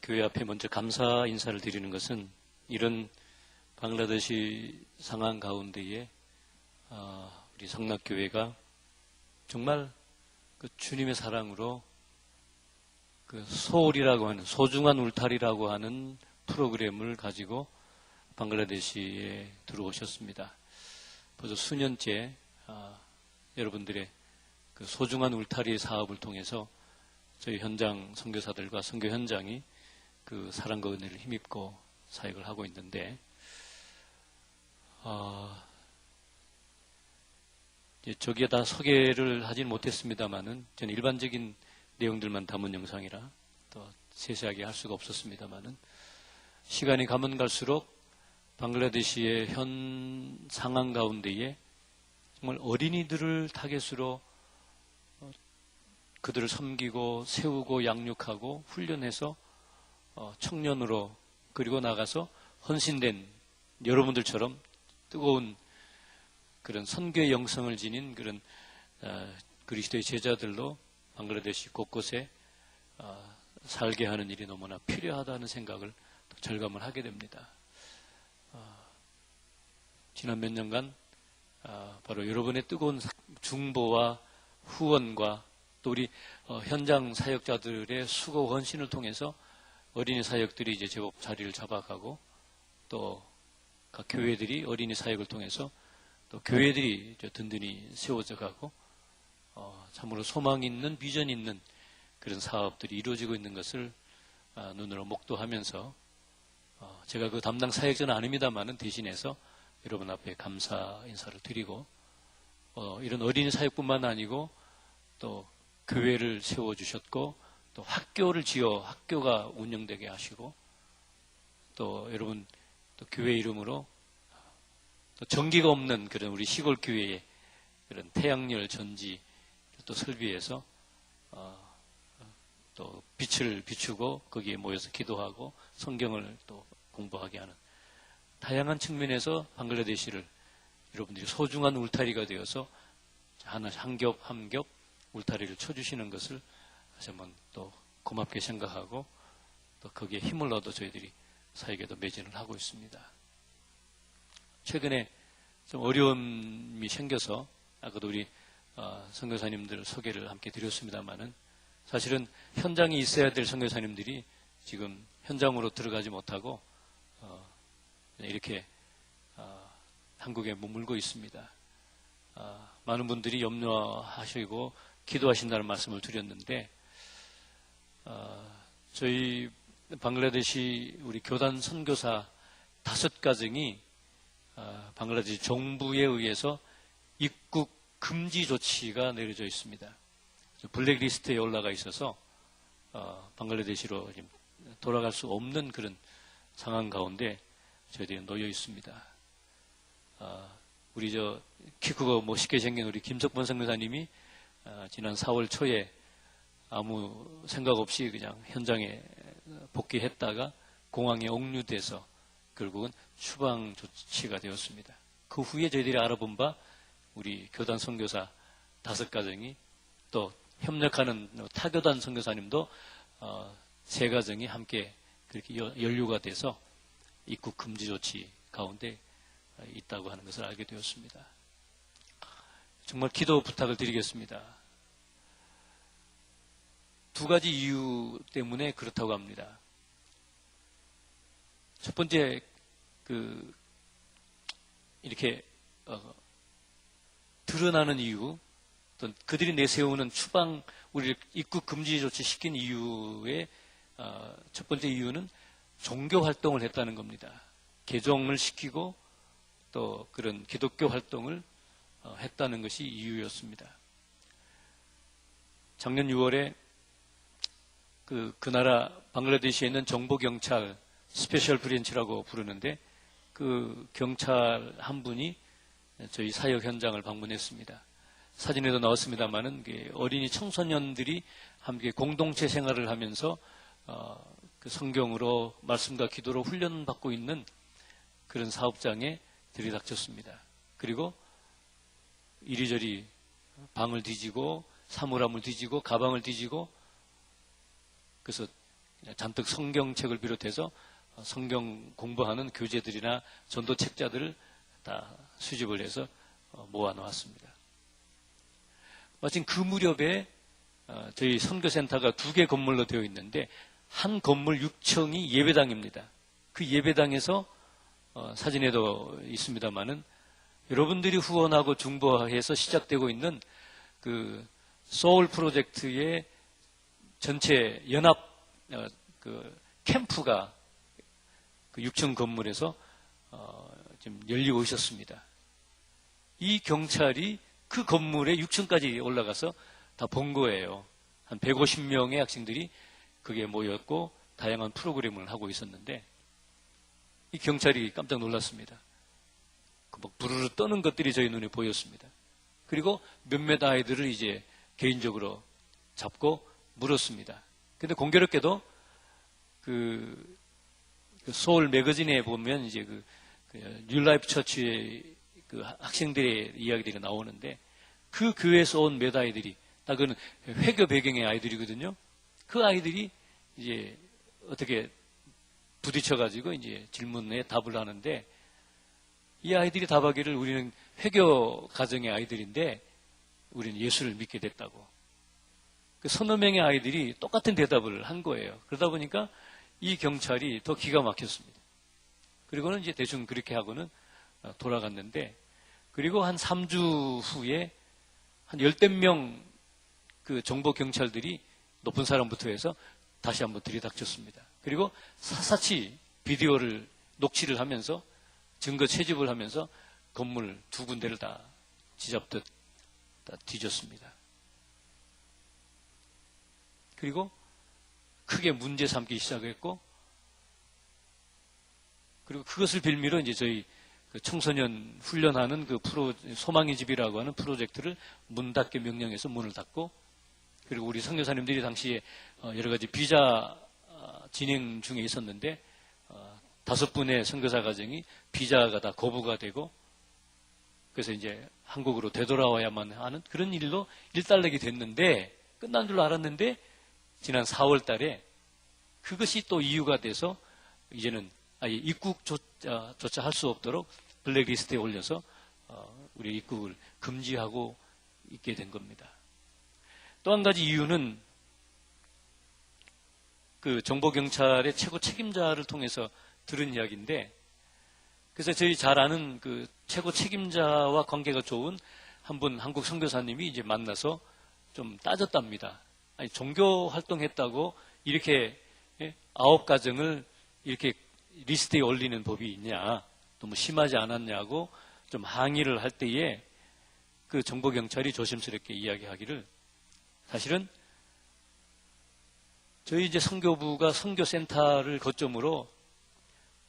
[SPEAKER 8] 교회 앞에 먼저 감사 인사를 드리는 것은 이런 방글라데시 상황 가운데에 우리 성락교회가 정말 그 주님의 사랑으로 그 소울이라고 하는 소중한 울타리라고 하는 프로그램을 가지고 방글라데시에 들어오셨습니다. 벌써 수년째 여러분들의 그 소중한 울타리 사업을 통해서 저희 현장 선교사들과 선교 현장이 그 사랑과 은혜를 힘입고 사역을 하고 있는데 저기에 다 소개를 하진 못했습니다만은 저는 일반적인 내용들만 담은 영상이라 또 세세하게 할 수가 없었습니다만은 시간이 가면 갈수록 방글라데시의 현 상황 가운데에 정말 어린이들을 타겟으로 그들을 섬기고 세우고 양육하고 훈련해서 청년으로 그리고 나가서 헌신된 여러분들처럼 뜨거운 그런 선교의 영성을 지닌 그런 그리스도의 제자들로 방글라데시 곳곳에 살게 하는 일이 너무나 필요하다는 생각을 절감을 하게 됩니다. 지난 몇 년간 바로 여러분의 뜨거운 중보와 후원과 또 우리 현장 사역자들의 수고 헌신을 통해서 어린이 사역들이 이제 제법 자리를 잡아가고 또 각 교회들이 어린이 사역을 통해서 또 교회들이 든든히 세워져 가고 참으로 소망 있는 비전 있는 그런 사업들이 이루어지고 있는 것을 눈으로 목도하면서 제가 그 담당 사역자는 아닙니다만은 대신해서 여러분 앞에 감사 인사를 드리고 이런 어린이 사역뿐만 아니고 또 교회를 세워주셨고 또 학교를 지어 학교가 운영되게 하시고 또 여러분 또 교회 이름으로 또 전기가 없는 그런 우리 시골 교회의 그런 태양열 전지 또 설비해서 또 빛을 비추고 거기에 모여서 기도하고 성경을 또 공부하게 하는 다양한 측면에서 방글라데시를 여러분들이 소중한 울타리가 되어서 한 겹 한 겹 울타리를 쳐주시는 것을 다시 한번 또 고맙게 생각하고 또 거기에 힘을 얻어 저희들이 사역에도 매진을 하고 있습니다. 최근에 좀 어려움이 생겨서 아까도 우리 선교사님들 소개를 함께 드렸습니다만은 사실은 현장에 있어야 될 선교사님들이 지금 현장으로 들어가지 못하고 이렇게 한국에 머물고 있습니다. 많은 분들이 염려하시고 기도하신다는 말씀을 드렸는데 저희 방글라데시 우리 교단 선교사 5가정이 방글라데시 정부에 의해서 입국 금지 조치가 내려져 있습니다. 블랙리스트에 올라가 있어서 방글라데시로 돌아갈 수 없는 그런 상황 가운데 저희들이 놓여 있습니다. 우리 키 크고 멋있게 생긴 우리 김석번 선교사님이 지난 4월 초에 아무 생각 없이 그냥 현장에 복귀했다가 공항에 억류돼서 결국은 추방 조치가 되었습니다. 그 후에 저희들이 알아본 바 우리 교단 선교사 5가정이 또 협력하는 타교단 선교사님도 3가정이 함께 그렇게 연루가 돼서 입국 금지 조치 가운데 있다고 하는 것을 알게 되었습니다. 정말 기도 부탁을 드리겠습니다. 2가지 이유 때문에 그렇다고 합니다. 첫 번째, 이렇게 드러나는 이유, 또 그들이 내세우는 추방, 우리를 입국 금지 조치 시킨 이유의 첫 번째 이유는 종교 활동을 했다는 겁니다. 개종을 시키고 또 그런 기독교 활동을 했다는 것이 이유였습니다. 작년 6월에 그 나라 방글라데시에 있는 정보경찰 스페셜 브랜치라고 부르는데 그 경찰 한 분이 저희 사역 현장을 방문했습니다. 사진에도 나왔습니다만은 어린이 청소년들이 함께 공동체 생활을 하면서 그 성경으로 말씀과 기도로 훈련받고 있는 그런 사업장에 들이닥쳤습니다. 그리고 이리저리 방을 뒤지고 사물함을 뒤지고 가방을 뒤지고 그래서 잔뜩 성경책을 비롯해서 성경 공부하는 교재들이나 전도 책자들을 다 수집을 해서 모아놓았습니다. 마침 그 무렵에 저희 선교센터가 2개 건물로 되어 있는데 한 건물 6층이 예배당입니다. 그 예배당에서 사진에도 있습니다만은 여러분들이 후원하고 중보해서 시작되고 있는 그 소울 프로젝트의 전체 연합 그 캠프가 그 6층 건물에서 지금 열리고 있었습니다. 이 경찰이 그 건물에 6층까지 올라가서 다 본 거예요. 한 150명의 학생들이 거기에 모였고 다양한 프로그램을 하고 있었는데 이 경찰이 깜짝 놀랐습니다. 막 부르르 떠는 것들이 저희 눈에 보였습니다. 그리고 몇몇 아이들을 이제 개인적으로 잡고 물었습니다. 근데 공교롭게도 그 소울 매거진에 보면 이제 그 뉴라이프 처치의 그 학생들의 이야기들이 나오는데 그 교회에서 온 몇 아이들이 다 그는 회교 배경의 아이들이거든요. 그 아이들이 이제 어떻게 부딪혀가지고 이제 질문에 답을 하는데 이 아이들이 답하기를 우리는 회교 가정의 아이들인데 우리는 예수를 믿게 됐다고. 그 서너 명의 아이들이 똑같은 대답을 한 거예요. 그러다 보니까 이 경찰이 더 기가 막혔습니다. 그리고는 이제 대충 그렇게 하고는 돌아갔는데 그리고 한 3주 후에 한 10명 그 정보 경찰들이 높은 사람부터 해서 다시 한번 들이닥쳤습니다. 그리고 샅샅이 비디오를 녹취를 하면서 증거 채집을 하면서 건물 2군데를 다 뒤잡듯 다 뒤졌습니다. 그리고 크게 문제 삼기 시작했고 그리고 그것을 빌미로 이제 저희 그 청소년 훈련하는 그 소망의 집이라고 하는 프로젝트를 문 닫게 명령해서 문을 닫고 그리고 우리 선교사님들이 당시에 여러 가지 비자 진행 중에 있었는데 5분의 선교사 가정이 비자가 다 거부가 되고 그래서 이제 한국으로 되돌아와야만 하는 그런 일로 일단락이 됐는데 끝난 줄 알았는데 지난 4월 달에 그것이 또 이유가 돼서 이제는 아예 입국조차 할 수 없도록 블랙리스트에 올려서 우리 입국을 금지하고 있게 된 겁니다. 또 한 가지 이유는 그 정보경찰의 최고 책임자를 통해서 들은 이야기인데 그래서 저희 잘 아는 그 최고 책임자와 관계가 좋은 한 분 한국 선교사님이 이제 만나서 좀 따졌답니다. 아니, 종교 활동했다고 이렇게 9가정을 이렇게 리스트에 올리는 법이 있냐, 너무 심하지 않았냐고 좀 항의를 할 때에 그 정보경찰이 조심스럽게 이야기하기를 사실은 저희 이제 선교부가 선교센터를 거점으로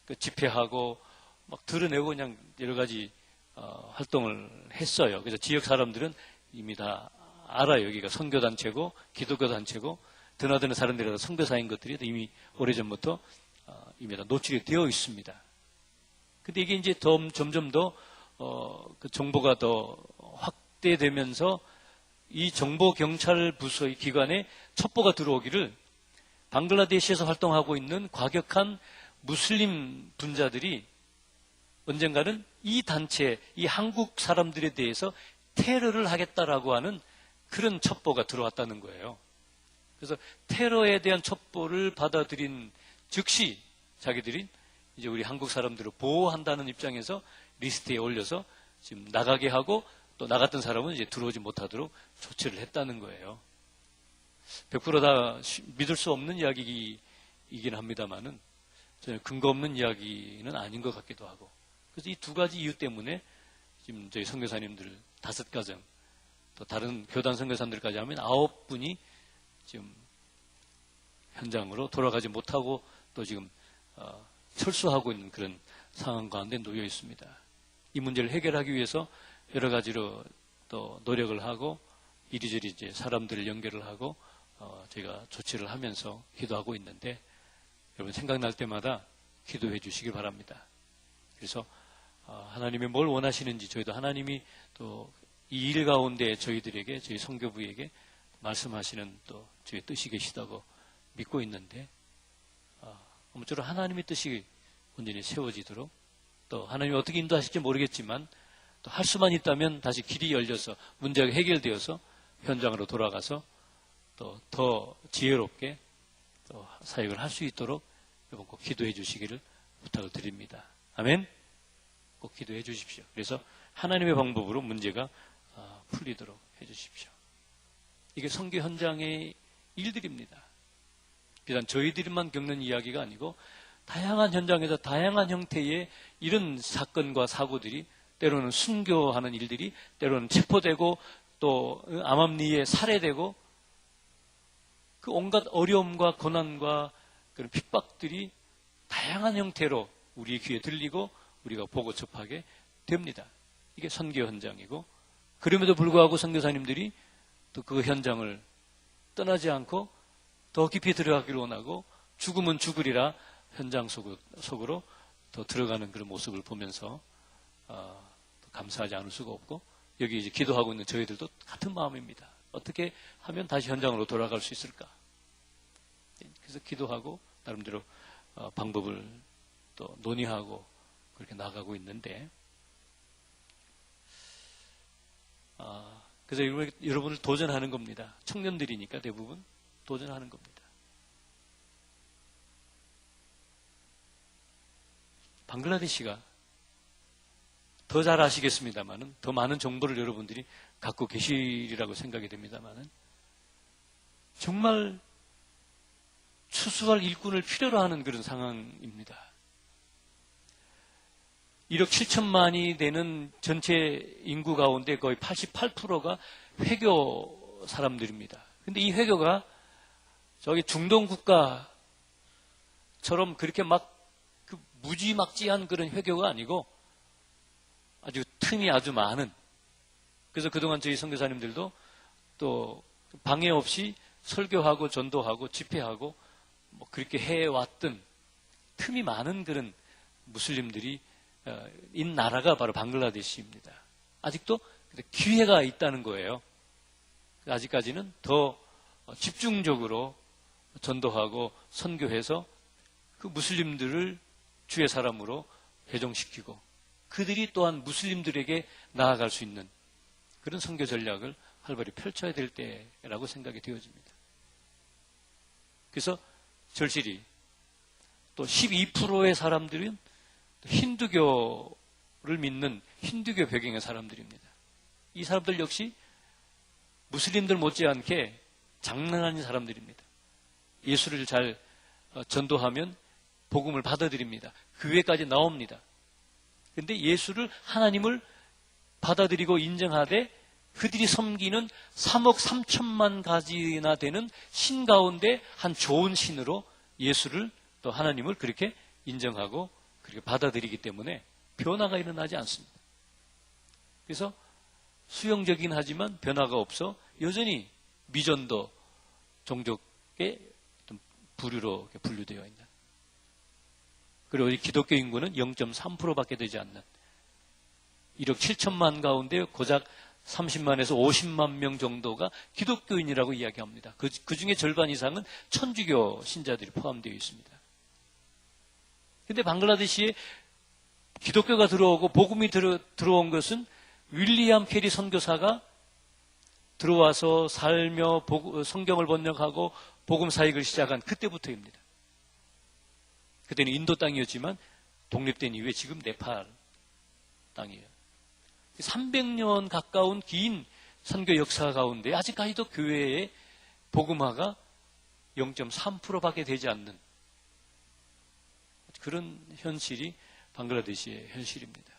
[SPEAKER 8] 그 집회하고 막 드러내고 그냥 여러 가지 활동을 했어요. 그래서 지역 사람들은 이미 다 알아요. 여기가 선교단체고 기독교 단체고 드나드는 사람들이 선교사인 것들이 이미 오래전부터 이미 다 노출이 되어 있습니다. 근데 이게 이제 점점 더 그 정보가 더 확대되면서 이 정보경찰 부서의 기관에 첩보가 들어오기를 방글라데시에서 활동하고 있는 과격한 무슬림 분자들이 언젠가는 이 단체, 이 한국 사람들에 대해서 테러를 하겠다라고 하는 그런 첩보가 들어왔다는 거예요. 그래서 테러에 대한 첩보를 받아들인 즉시 자기들이 이제 우리 한국 사람들을 보호한다는 입장에서 리스트에 올려서 지금 나가게 하고 또 나갔던 사람은 이제 들어오지 못하도록 조치를 했다는 거예요. 100% 다 믿을 수 없는 이야기이긴 합니다만은 전혀 근거 없는 이야기는 아닌 것 같기도 하고 그래서 이 2가지 이유 때문에 지금 저희 선교사님들 5가정 또 다른 교단 선교사님들까지 하면 9분이 지금 현장으로 돌아가지 못하고 또 지금 철수하고 있는 그런 상황 가운데 놓여 있습니다. 이 문제를 해결하기 위해서 여러 가지로 또 노력을 하고 이리저리 이제 사람들을 연결을 하고 저희가 조치를 하면서 기도하고 있는데 여러분 생각날 때마다 기도해 주시기 바랍니다. 그래서 하나님이 뭘 원하시는지 저희도 하나님이 또 이 일 가운데 저희들에게 저희 선교부에게 말씀하시는 또 주의 뜻이 계시다고 믿고 있는데 아무쪼록 하나님의 뜻이 온전히 세워지도록, 또 하나님이 어떻게 인도하실지 모르겠지만 또 할 수만 있다면 다시 길이 열려서 문제가 해결되어서 현장으로 돌아가서 또 더 지혜롭게 또 사역을 할 수 있도록 여러분 꼭 기도해 주시기를 부탁을 드립니다. 아멘. 꼭 기도해 주십시오. 그래서 하나님의 방법으로 문제가 풀리도록 해 주십시오. 이게 선교 현장의 일들입니다. 비단 저희들만 겪는 이야기가 아니고 다양한 현장에서 다양한 형태의 이런 사건과 사고들이, 때로는 순교하는 일들이, 때로는 체포되고 또 암암리에 살해되고, 그 온갖 어려움과 고난과 그런 핍박들이 다양한 형태로 우리의 귀에 들리고 우리가 보고 접하게 됩니다. 이게 선교 현장이고, 그럼에도 불구하고 선교사님들이 또 그 현장을 떠나지 않고 더 깊이 들어가기를 원하고, 죽으면 죽으리라 현장 속으로 더 들어가는 그런 모습을 보면서 감사하지 않을 수가 없고, 여기 이제 기도하고 있는 저희들도 같은 마음입니다. 어떻게 하면 다시 현장으로 돌아갈 수 있을까? 그래서 기도하고 나름대로 방법을 또 논의하고 그렇게 나가고 있는데, 그래서 여러분을 도전하는 겁니다. 청년들이니까 대부분 도전하는 겁니다. 방글라데시가 더 잘 아시겠습니다만은, 더 많은 정보를 여러분들이 갖고 계시리라고 생각이 됩니다만은, 정말 추수할 일꾼을 필요로 하는 그런 상황입니다. 1억 7천만이 되는 전체 인구 가운데 거의 88%가 회교 사람들입니다. 근데 이 회교가 저기 중동 국가처럼 그렇게 막 그 무지막지한 그런 회교가 아니고 아주 틈이 아주 많은, 그래서 그동안 저희 선교사님들도 또 방해 없이 설교하고 전도하고 집회하고 뭐 그렇게 해왔던 틈이 많은 그런 무슬림들이 인 나라가 바로 방글라데시입니다. 아직도 기회가 있다는 거예요. 아직까지는 더 집중적으로 전도하고 선교해서 그 무슬림들을 주의 사람으로 배정시키고, 그들이 또한 무슬림들에게 나아갈 수 있는 그런 선교 전략을 활발히 펼쳐야 될 때라고 생각이 되어집니다. 그래서 절실히 또 12%의 사람들은 힌두교를 믿는 힌두교 배경의 사람들입니다. 이 사람들 역시 무슬림들 못지않게 장난하는 사람들입니다. 예수를 잘 전도하면 복음을 받아들입니다. 교회까지 나옵니다. 그런데 예수를, 하나님을 받아들이고 인정하되 그들이 섬기는 3억 3천만 가지나 되는 신 가운데 한 좋은 신으로 예수를, 또 하나님을 그렇게 인정하고 그렇게 받아들이기 때문에 변화가 일어나지 않습니다. 그래서 수용적이긴 하지만 변화가 없어 여전히 미전도 종족의 어떤 부류로 분류되어 있는, 그리고 이 기독교 인구는 0.3%밖에 되지 않는 1억 7천만 가운데 고작 30만에서 50만 명 정도가 기독교인이라고 이야기합니다. 그 중에 절반 이상은 천주교 신자들이 포함되어 있습니다. 그런데 방글라데시에 기독교가 들어오고 복음이 들어온 것은 윌리엄 캐리 선교사가 들어와서 살며 성경을 번역하고 복음 사역을 시작한 그때부터입니다. 그때는 인도 땅이었지만 독립된 이후에 지금 네팔 땅이에요. 300년 가까운 긴 선교 역사 가운데 아직까지도 교회의 복음화가 0.3%밖에 되지 않는 그런 현실이 방글라데시의 현실입니다.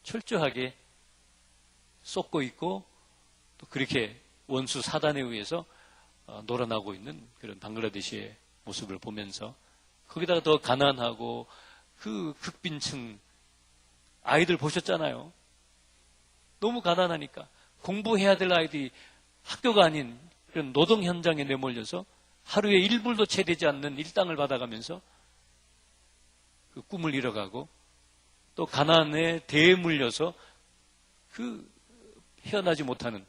[SPEAKER 8] 철저하게 쏟고 있고 또 그렇게 원수 사단에 의해서 놀아나고 있는 그런 방글라데시의 모습을 보면서, 거기다가 더 가난하고 그 극빈층 아이들 보셨잖아요. 너무 가난하니까 공부해야 될 아이들이 학교가 아닌 그런 노동 현장에 내몰려서 하루에 1불도 채 되지 않는 일당을 받아가면서 그 꿈을 잃어가고, 또 가난에 대물려서 그 헤어나지 못하는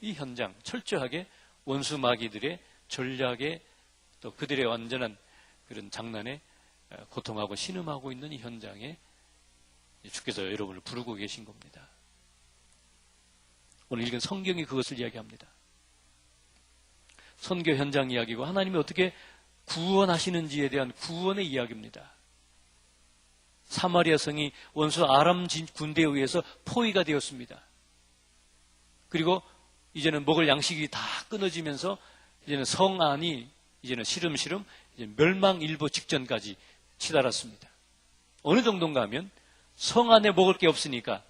[SPEAKER 8] 이 현장, 철저하게 원수 마귀들의 전략에 또 그들의 완전한 그런 장난에 고통하고 신음하고 있는 이 현장에 주께서 여러분을 부르고 계신 겁니다. 오늘 읽은 성경이 그것을 이야기합니다. 선교 현장 이야기고 하나님이 어떻게 구원하시는지에 대한 구원의 이야기입니다. 사마리아 성이 원수 아람 군대에 의해서 포위가 되었습니다. 그리고 이제는 먹을 양식이 다 끊어지면서 이제는 성 안이 이제는 시름시름 이제 멸망일보 직전까지 치달았습니다. 어느 정도인가 하면 성 안에 먹을 게 없으니까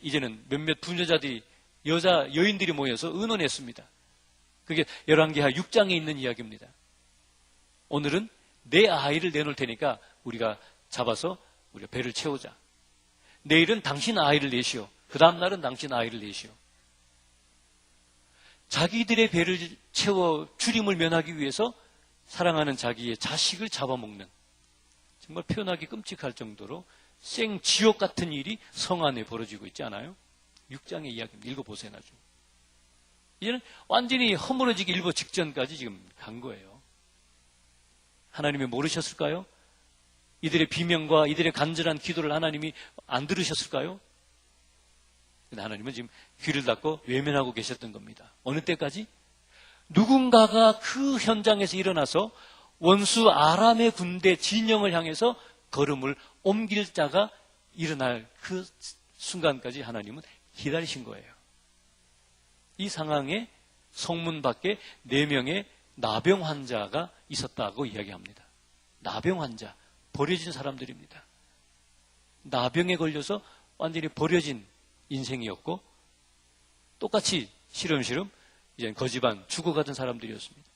[SPEAKER 8] 이제는 몇몇 부녀자들이 여인들이 모여서 의논했습니다. 그게 열왕기하 6장에 있는 이야기입니다. 오늘은 내 아이를 내놓을 테니까 우리가 잡아서 우리가 배를 채우자. 내일은 당신 아이를 내시오. 그 다음 날은 당신 아이를 내시오. 자기들의 배를 채워 출임을 면하기 위해서 사랑하는 자기의 자식을 잡아먹는, 정말 표현하기 끔찍할 정도로 생지옥 같은 일이 성 안에 벌어지고 있지 않아요? 6장의 이야기입니다. 읽어보세요, 나중에. 이제는 완전히 허물어지기 일보 직전까지 지금 간 거예요. 하나님이 모르셨을까요? 이들의 비명과 이들의 간절한 기도를 하나님이 안 들으셨을까요? 근데 하나님은 지금 귀를 닫고 외면하고 계셨던 겁니다. 어느 때까지? 누군가가 그 현장에서 일어나서 원수 아람의 군대 진영을 향해서 걸음을 옮길 자가 일어날 그 순간까지 하나님은 기다리신 거예요. 이 상황에 성문 밖에 4명의 나병 환자가 있었다고 이야기합니다. 나병 환자, 버려진 사람들입니다. 나병에 걸려서 완전히 버려진 인생이었고 똑같이 시름시름 이제 거지반 죽어가던 사람들이었습니다.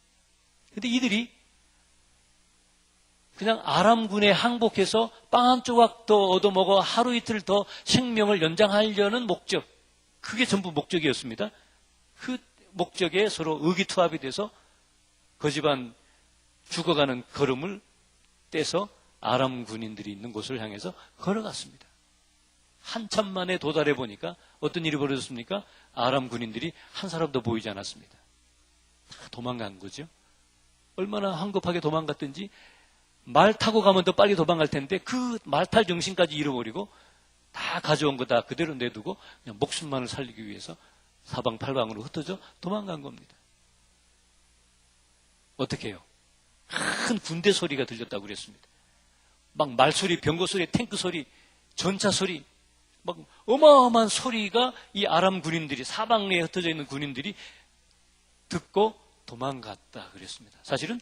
[SPEAKER 8] 그런데 이들이 그냥 아람군에 항복해서 빵 한 조각 더 얻어먹어 하루 이틀 더 생명을 연장하려는 목적, 그게 전부 목적이었습니다. 그 목적에 서로 의기투합이 돼서 거지반 죽어가는 걸음을 떼서 아람 군인들이 있는 곳을 향해서 걸어갔습니다. 한참 만에 도달해 보니까 어떤 일이 벌어졌습니까? 아람 군인들이 한 사람도 보이지 않았습니다. 다 도망간 거죠. 얼마나 황급하게 도망갔든지 말 타고 가면 더 빨리 도망갈 텐데 그 말 탈 정신까지 잃어버리고 다 가져온 거 다 그대로 내두고 그냥 목숨만을 살리기 위해서 사방팔방으로 흩어져 도망간 겁니다. 어떻게 해요? 큰 군대 소리가 들렸다고 그랬습니다. 막 말소리, 병거 소리, 탱크 소리, 전차 소리, 막 어마어마한 소리가 이 아람 군인들이, 사방에 흩어져 있는 군인들이 듣고 도망갔다 그랬습니다. 사실은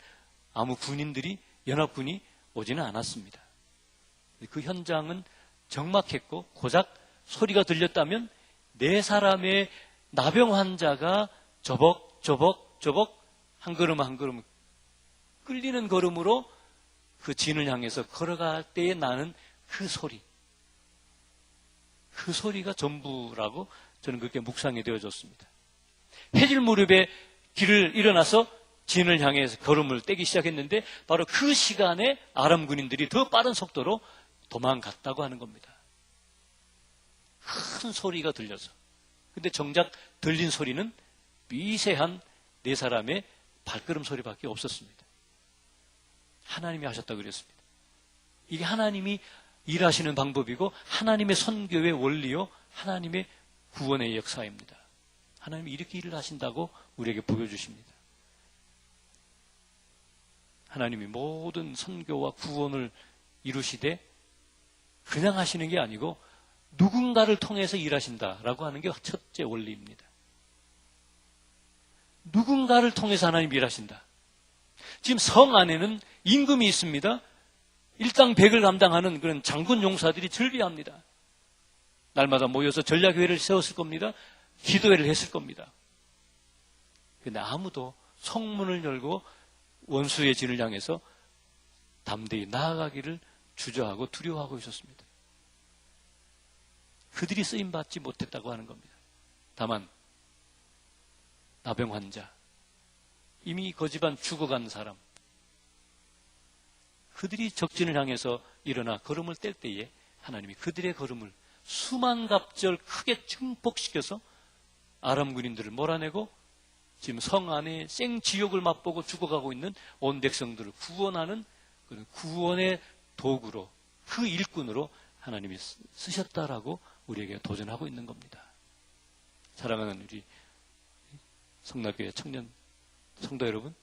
[SPEAKER 8] 아무 군인들이, 연합군이 오지는 않았습니다. 그 현장은 적막했고 고작 소리가 들렸다면 4사람의 나병 환자가 저벅저벅 한 걸음 한 걸음 끌리는 걸음으로 그 진을 향해서 걸어갈 때에 나는 그 소리, 그 소리가 전부라고 저는 그렇게 묵상이 되어졌습니다. 해질 무렵에 길을 일어나서 진을 향해서 걸음을 떼기 시작했는데 바로 그 시간에 아람 군인들이 더 빠른 속도로 도망갔다고 하는 겁니다. 큰 소리가 들려서. 근데 정작 들린 소리는 미세한 4사람의 발걸음 소리밖에 없었습니다. 하나님이 하셨다고 그랬습니다. 이게 하나님이 일하시는 방법이고 하나님의 선교의 원리요, 하나님의 구원의 역사입니다. 하나님이 이렇게 일을 하신다고 우리에게 보여주십니다. 하나님이 모든 선교와 구원을 이루시되 그냥 하시는 게 아니고 누군가를 통해서 일하신다라고 하는 게 첫째 원리입니다. 누군가를 통해서 하나님이 일하신다. 지금 성 안에는 임금이 있습니다. 일당 100을 감당하는 그런 장군 용사들이 즐비합니다. 날마다 모여서 전략회의를 세웠을 겁니다. 기도회를 했을 겁니다. 그런데 아무도 성문을 열고 원수의 진을 향해서 담대히 나아가기를 주저하고 두려워하고 있었습니다. 그들이 쓰임받지 못했다고 하는 겁니다. 다만 나병 환자, 이미 거지반 죽어간 사람, 그들이 적진을 향해서 일어나 걸음을 뗄 때에 하나님이 그들의 걸음을 수만갑절 크게 증폭시켜서 아람 군인들을 몰아내고 지금 성 안에 생지옥을 맛보고 죽어가고 있는 온 백성들을 구원하는 그 구원의 도구로, 그 일꾼으로 하나님이 쓰셨다라고 우리에게 도전하고 있는 겁니다. 사랑하는 우리 성락교회 청년 성도 여러분,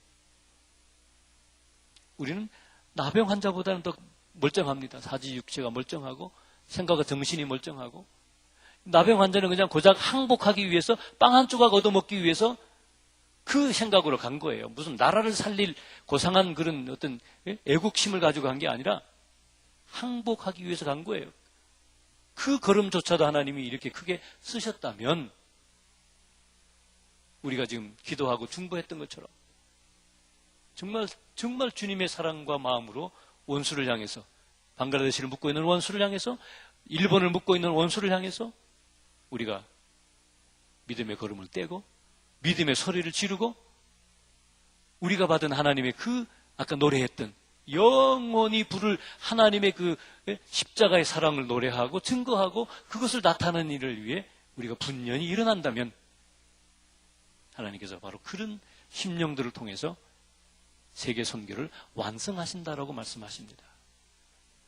[SPEAKER 8] 우리는 나병 환자보다는 더 멀쩡합니다. 사지 육체가 멀쩡하고 생각과 정신이 멀쩡하고, 나병 환자는 그냥 고작 항복하기 위해서 빵 한 조각 얻어먹기 위해서 그 생각으로 간 거예요. 무슨 나라를 살릴 고상한 그런 어떤 애국심을 가지고 간 게 아니라 항복하기 위해서 간 거예요. 그 걸음조차도 하나님이 이렇게 크게 쓰셨다면 우리가 지금 기도하고 중보했던 것처럼 정말 주님의 사랑과 마음으로 원수를 향해서, 방글라데시를 묶고 있는 원수를 향해서, 일본을 묶고 있는 원수를 향해서 우리가 믿음의 걸음을 떼고 믿음의 소리를 지르고 우리가 받은 하나님의 그 아까 노래했던 영원히 부를 하나님의 그 십자가의 사랑을 노래하고 증거하고 그것을 나타내는 일을 위해 우리가 분연히 일어난다면 하나님께서 바로 그런 심령들을 통해서 세계 선교를 완성하신다라고 말씀하십니다.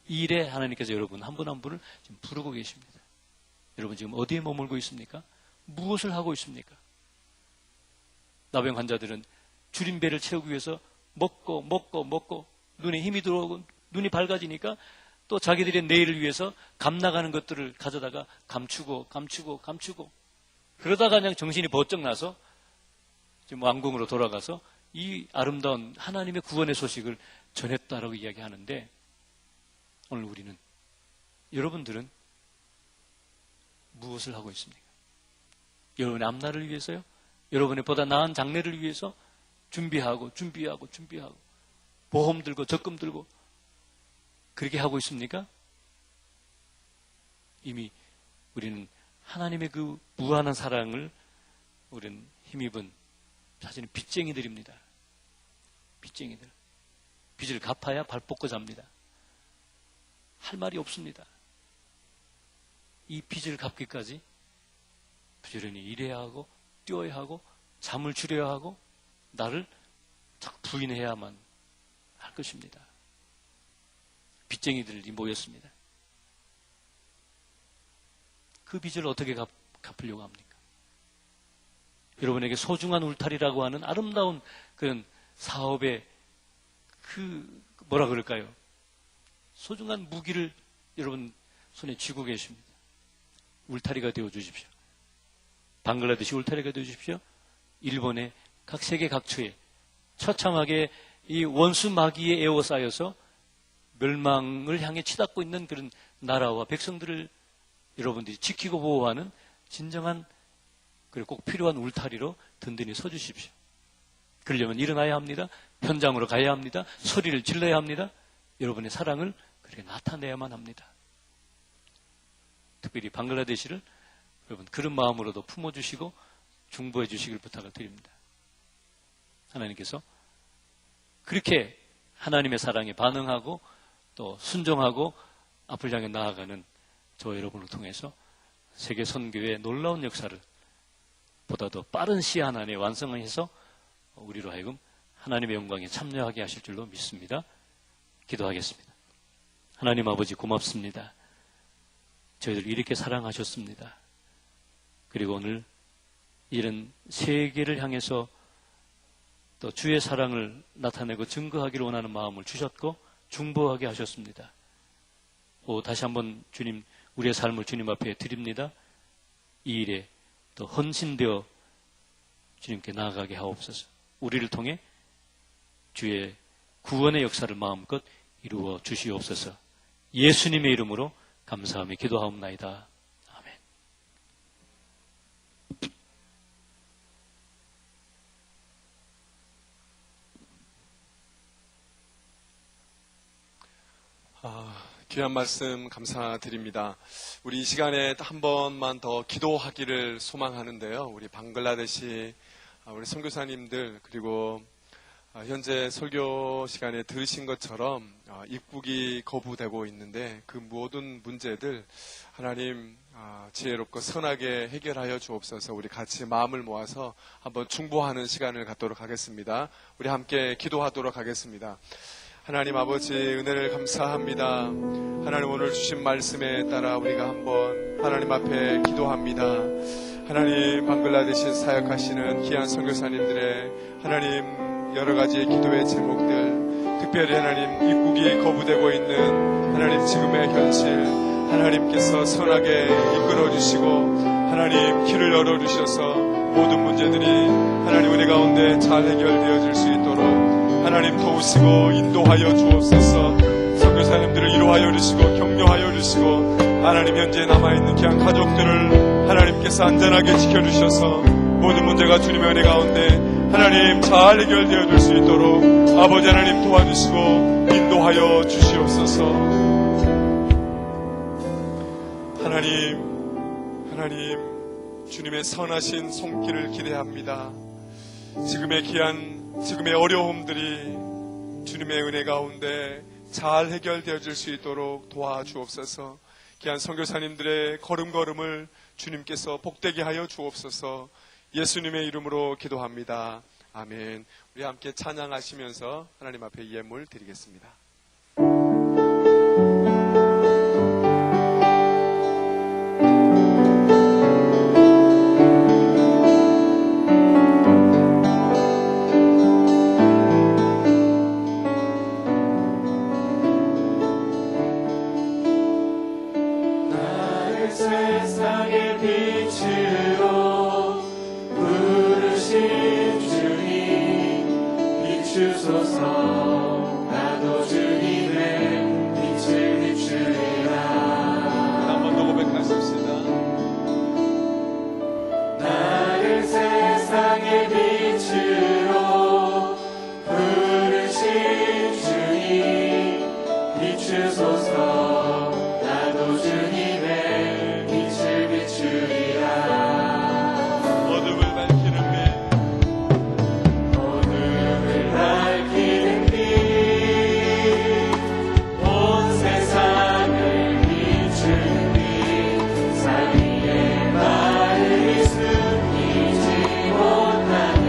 [SPEAKER 8] 이 일에 하나님께서 여러분 한 분 한 분을 지금 부르고 계십니다. 여러분 지금 어디에 머물고 있습니까? 무엇을 하고 있습니까? 나병 환자들은 줄인 배를 채우기 위해서 먹고 눈에 힘이 들어오고 눈이 밝아지니까 또 자기들의 내일을 위해서 감나가는 것들을 가져다가 감추고 그러다가 그냥 정신이 번쩍 나서 지금 왕궁으로 돌아가서 이 아름다운 하나님의 구원의 소식을 전했다라고 이야기하는데, 오늘 우리는, 여러분들은 무엇을 하고 있습니까? 여러분의 앞날을 위해서요? 여러분의 보다 나은 장래를 위해서 준비하고 보험 들고 적금 들고 그렇게 하고 있습니까? 이미 우리는 하나님의 그 무한한 사랑을 우리는 힘입은 사실은 빚쟁이들입니다. 빚쟁이들. 빚을 갚아야 발 뻗고 잡니다. 할 말이 없습니다. 이 빚을 갚기까지 부지런히 일해야 하고 뛰어야 하고 잠을 줄여야 하고 나를 부인해야만 할 것입니다. 빚쟁이들이 모였습니다. 그 빚을 어떻게 갚으려고 합니까? 여러분에게 소중한 울타리라고 하는 아름다운 그런 사업의 뭐라 그럴까요? 소중한 무기를 여러분 손에 쥐고 계십니다. 울타리가 되어 주십시오. 방글라데시 울타리가 되어 주십시오. 일본의 각 세계 각처에 처참하게 이 원수 마귀에 에워싸여서 멸망을 향해 치닫고 있는 그런 나라와 백성들을 여러분들이 지키고 보호하는 진정한, 그리고 꼭 필요한 울타리로 든든히 서주십시오. 그러려면 일어나야 합니다. 현장으로 가야 합니다. 소리를 질러야 합니다. 여러분의 사랑을 그렇게 나타내야만 합니다. 특별히 방글라데시를 여러분 그런 마음으로도 품어주시고 중보해 주시길 부탁을 드립니다. 하나님께서 그렇게 하나님의 사랑에 반응하고 또 순종하고 앞을 향해 나아가는 저 여러분을 통해서 세계 선교의 놀라운 역사를 보다 더 빠른 시한 안에 완성해서 우리로 하여금 하나님의 영광에 참여하게 하실 줄로 믿습니다. 기도하겠습니다. 하나님 아버지 고맙습니다. 저희들 이렇게 사랑하셨습니다. 그리고 오늘 이런 세계를 향해서 또 주의 사랑을 나타내고 증거하기를 원하는 마음을 주셨고 중보하게 하셨습니다. 다시 한번 주님, 우리의 삶을 주님 앞에 드립니다. 이 일에 또 헌신되어 주님께 나아가게 하옵소서. 우리를 통해 주의 구원의 역사를 마음껏 이루어 주시옵소서. 예수님의 이름으로 감사하며 기도하옵나이다. 아멘.
[SPEAKER 2] 귀한 말씀 감사드립니다. 우리 이 시간에 한 번만 더 기도하기를 소망하는데요. 우리 방글라데시 우리 선교사님들 그리고 현재 설교 시간에 들으신 것처럼 입국이 거부되고 있는데 그 모든 문제들 하나님 지혜롭고 선하게 해결하여 주옵소서. 우리 같이 마음을 모아서 한번 중보하는 시간을 갖도록 하겠습니다. 우리 함께 기도하도록 하겠습니다. 하나님 아버지 은혜를 감사합니다. 하나님 오늘 주신 말씀에 따라 우리가 한번 하나님 앞에 기도합니다. 하나님 방글라데시 사역하시는 귀한 선교사님들의 하나님 여러 가지의 기도의 제목들, 특별히 하나님 입국이 거부되고 있는 하나님 지금의 현실, 하나님께서 선하게 이끌어 주시고 하나님 길을 열어 주셔서 모든 문제들이 하나님 은혜 가운데 잘 해결되어질 수 있도록 하나님 도우시고 인도하여 주옵소서. 선교사님들을 위로하여 주시고 격려하여 주시고 하나님 현재 남아있는 귀한 가족들을 하나님께서 안전하게 지켜주셔서 모든 문제가 주님의 은혜 가운데 하나님 잘 해결되어 줄 수 있도록 아버지 하나님 도와주시고 인도하여 주시옵소서. 하나님 주님의 선하신 손길을 기대합니다. 지금의 어려움들이 주님의 은혜 가운데 잘 해결되어질 수 있도록 도와주옵소서. 귀한 선교사님들의 걸음걸음을 주님께서 복되게 하여 주옵소서. 예수님의 이름으로 기도합니다. 아멘. 우리 함께 찬양하시면서 하나님 앞에 예물 드리겠습니다.
[SPEAKER 1] 세상의 빛으로 부르신 주님 비추소서. 나도 주님의 빛을 비추리라.
[SPEAKER 2] 한 번 더 고백하십시다.
[SPEAKER 1] 나를 세상의 빛으로 부르신 주님 비추소서. 나도 주님의 빛을 비추리라.
[SPEAKER 2] 어둠을 밝히는 빛,
[SPEAKER 1] 어둠을 밝히는 빛, 온 세상을 비추는 빛, 사위의 발을 숨기지 못하네.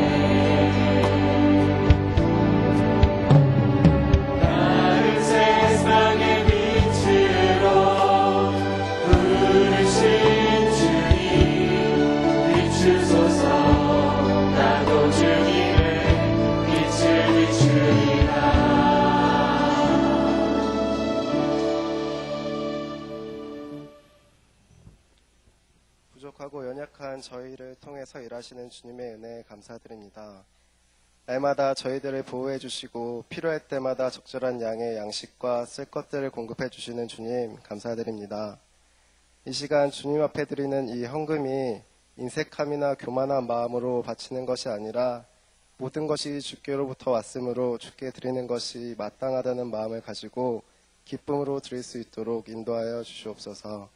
[SPEAKER 1] 나를 세상의 빛으로 부르신 주님 비추소서. 나도 주님의 빛을 비추리라.
[SPEAKER 10] 부족하고 연약한 저희를 통해서 일하시는 주님의 은혜에 감사드립니다. 날마다 저희들을 보호해 주시고 필요할 때마다 적절한 양의 양식과 쓸 것들을 공급해 주시는 주님 감사드립니다. 이 시간 주님 앞에 드리는 이 헌금이 인색함이나 교만한 마음으로 바치는 것이 아니라 모든 것이 주께로부터 왔으므로 주께 드리는 것이 마땅하다는 마음을 가지고 기쁨으로 드릴 수 있도록 인도하여 주시옵소서.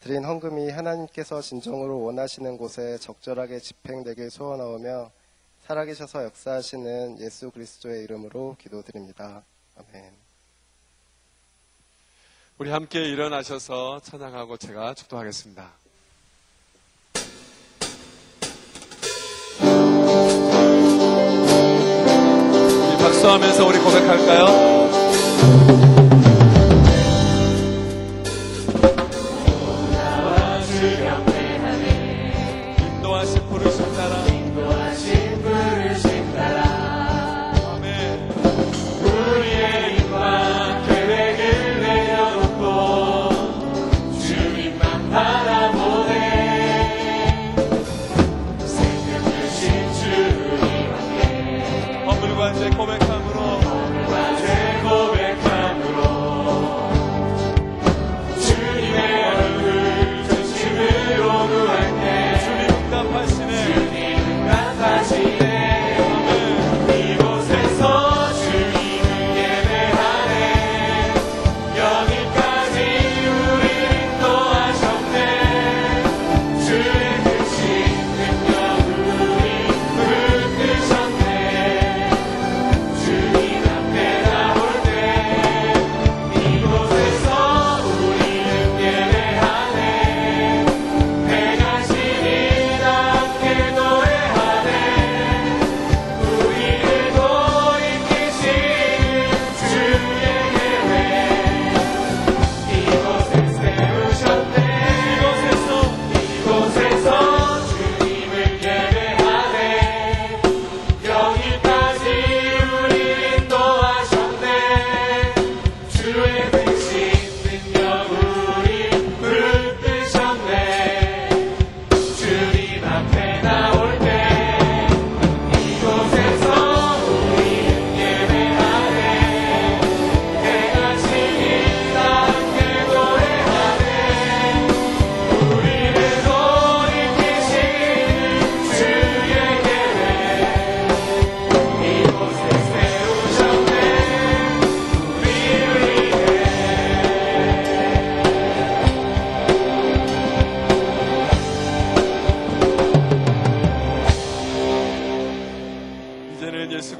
[SPEAKER 10] 드린 헌금이 하나님께서 진정으로 원하시는 곳에 적절하게 집행되길 소원하오며 살아계셔서 역사하시는 예수 그리스도의 이름으로 기도드립니다. 아멘.
[SPEAKER 2] 우리 함께 일어나셔서 찬양하고 제가 축도하겠습니다. 우리 박수하면서 우리 고백할까요?
[SPEAKER 1] 나와 주 경배하네.
[SPEAKER 2] 인도하신 부르심 따라
[SPEAKER 1] 인도하신 부르심 따라
[SPEAKER 2] 아멘.
[SPEAKER 1] 우리의 힘과 계획을 내려놓고 주님만 바라보네. 생명 주신 주님 앞에
[SPEAKER 2] 허물과 제 고백함으로
[SPEAKER 1] 제 고백함으로 주님의 얼굴 전심으로 구할 때
[SPEAKER 2] 주님 응답하시네.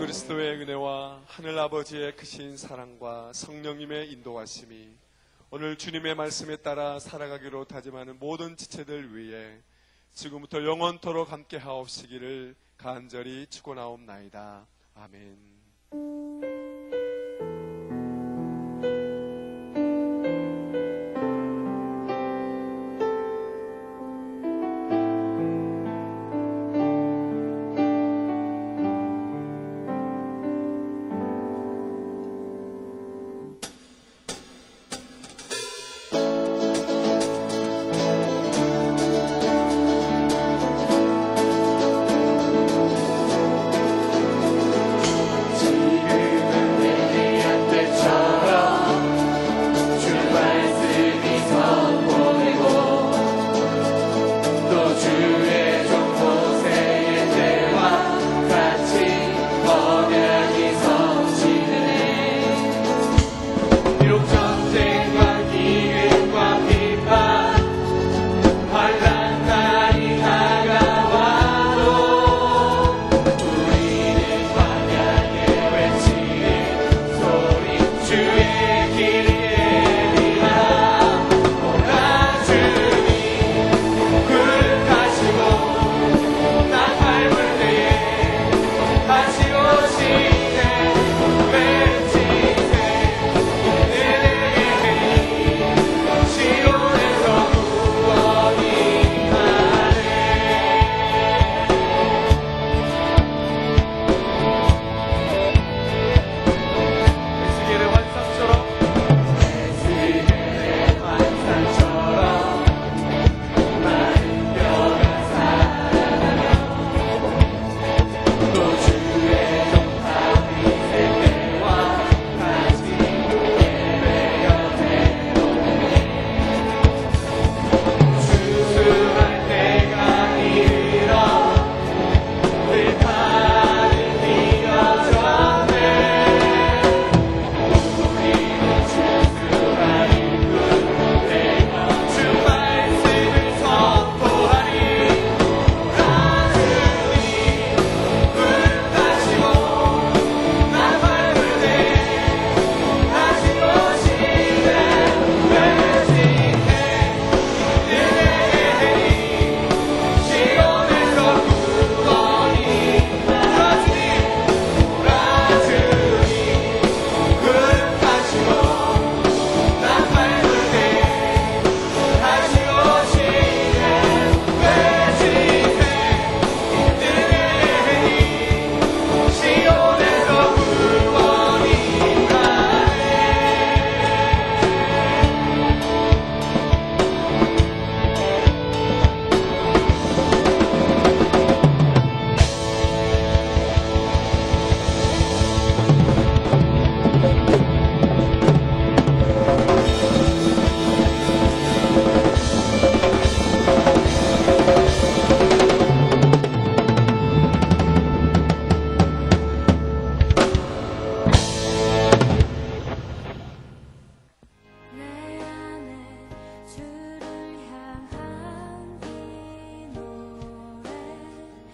[SPEAKER 2] 그리스도의 은혜와 하늘 아버지의 크신 사랑과 성령님의 인도하심이 오늘 주님의 말씀에 따라 살아가기로 다짐하는 모든 지체들 위해 지금부터 영원토록 함께 하옵시기를 간절히 축원하옵나이다. 아멘.